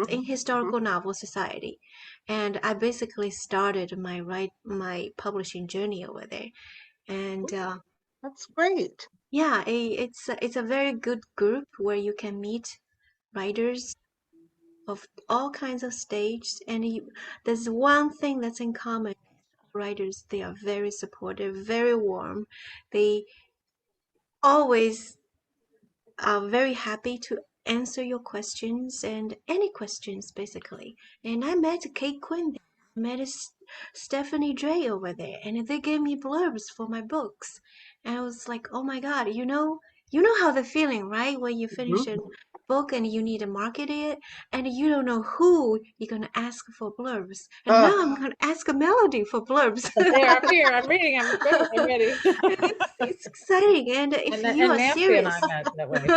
in Historical Novel Society. And I basically started my publishing journey over there. And That's great. yeah, it's a very good group where you can meet writers of all kinds of stages, and there's one thing that's in common. Writers, they are very supportive, very warm. They always are very happy to answer your questions, and any questions basically. And I met Kate Quinn, I met Stephanie Dre over there, and they gave me blurbs for my books. And I was like, oh my God, you know how the feeling, right? When you finish a book and you need to market it, and you don't know who you're gonna ask for blurbs. And now I'm gonna ask a Melody for blurbs. I'm here. I'm reading. I'm ready. It's exciting, and if you are Nancy serious, and I met that way.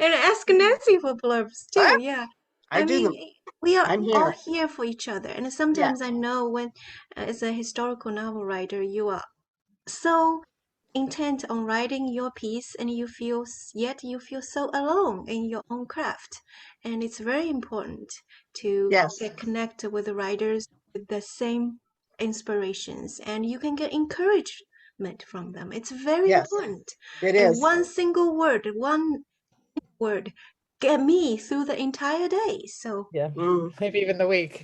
and ask Nancy for blurbs too. Yeah, I do them. we are I'm all here. here for each other, and sometimes I know when, as a historical novel writer, you are so intent on writing your piece, and you feel so alone in your own craft, and it's very important to Yes. get connected with the writers with the same inspirations, and you can get encouragement from them. It's very important. It And is. one single word, one word get me through the entire day. So Yeah, maybe even the week.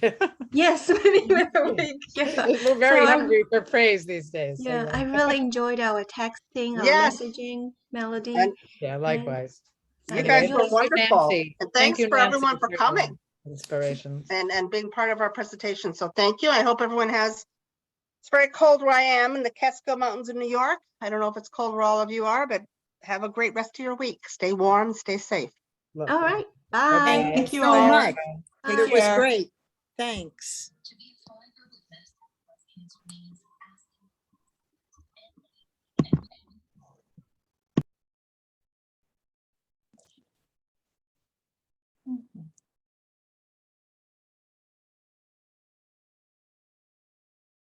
yes, maybe even a week. Yeah. We're very hungry for praise these days. Yeah, I really enjoyed our texting, our Yes. messaging, Melody. And yeah, likewise. you guys were thank you, wonderful. Nancy. And thanks for Nancy, everyone for coming inspirations and being part of our presentation. So thank you. I hope everyone has, it's very cold where I am in the Catskill Mountains in New York. I don't know if it's cold where all of you are, but have a great rest of your week. Stay warm, stay safe. All right. Bye. Thank you Bye, so everyone. much. Bye. It was care. great. Thanks.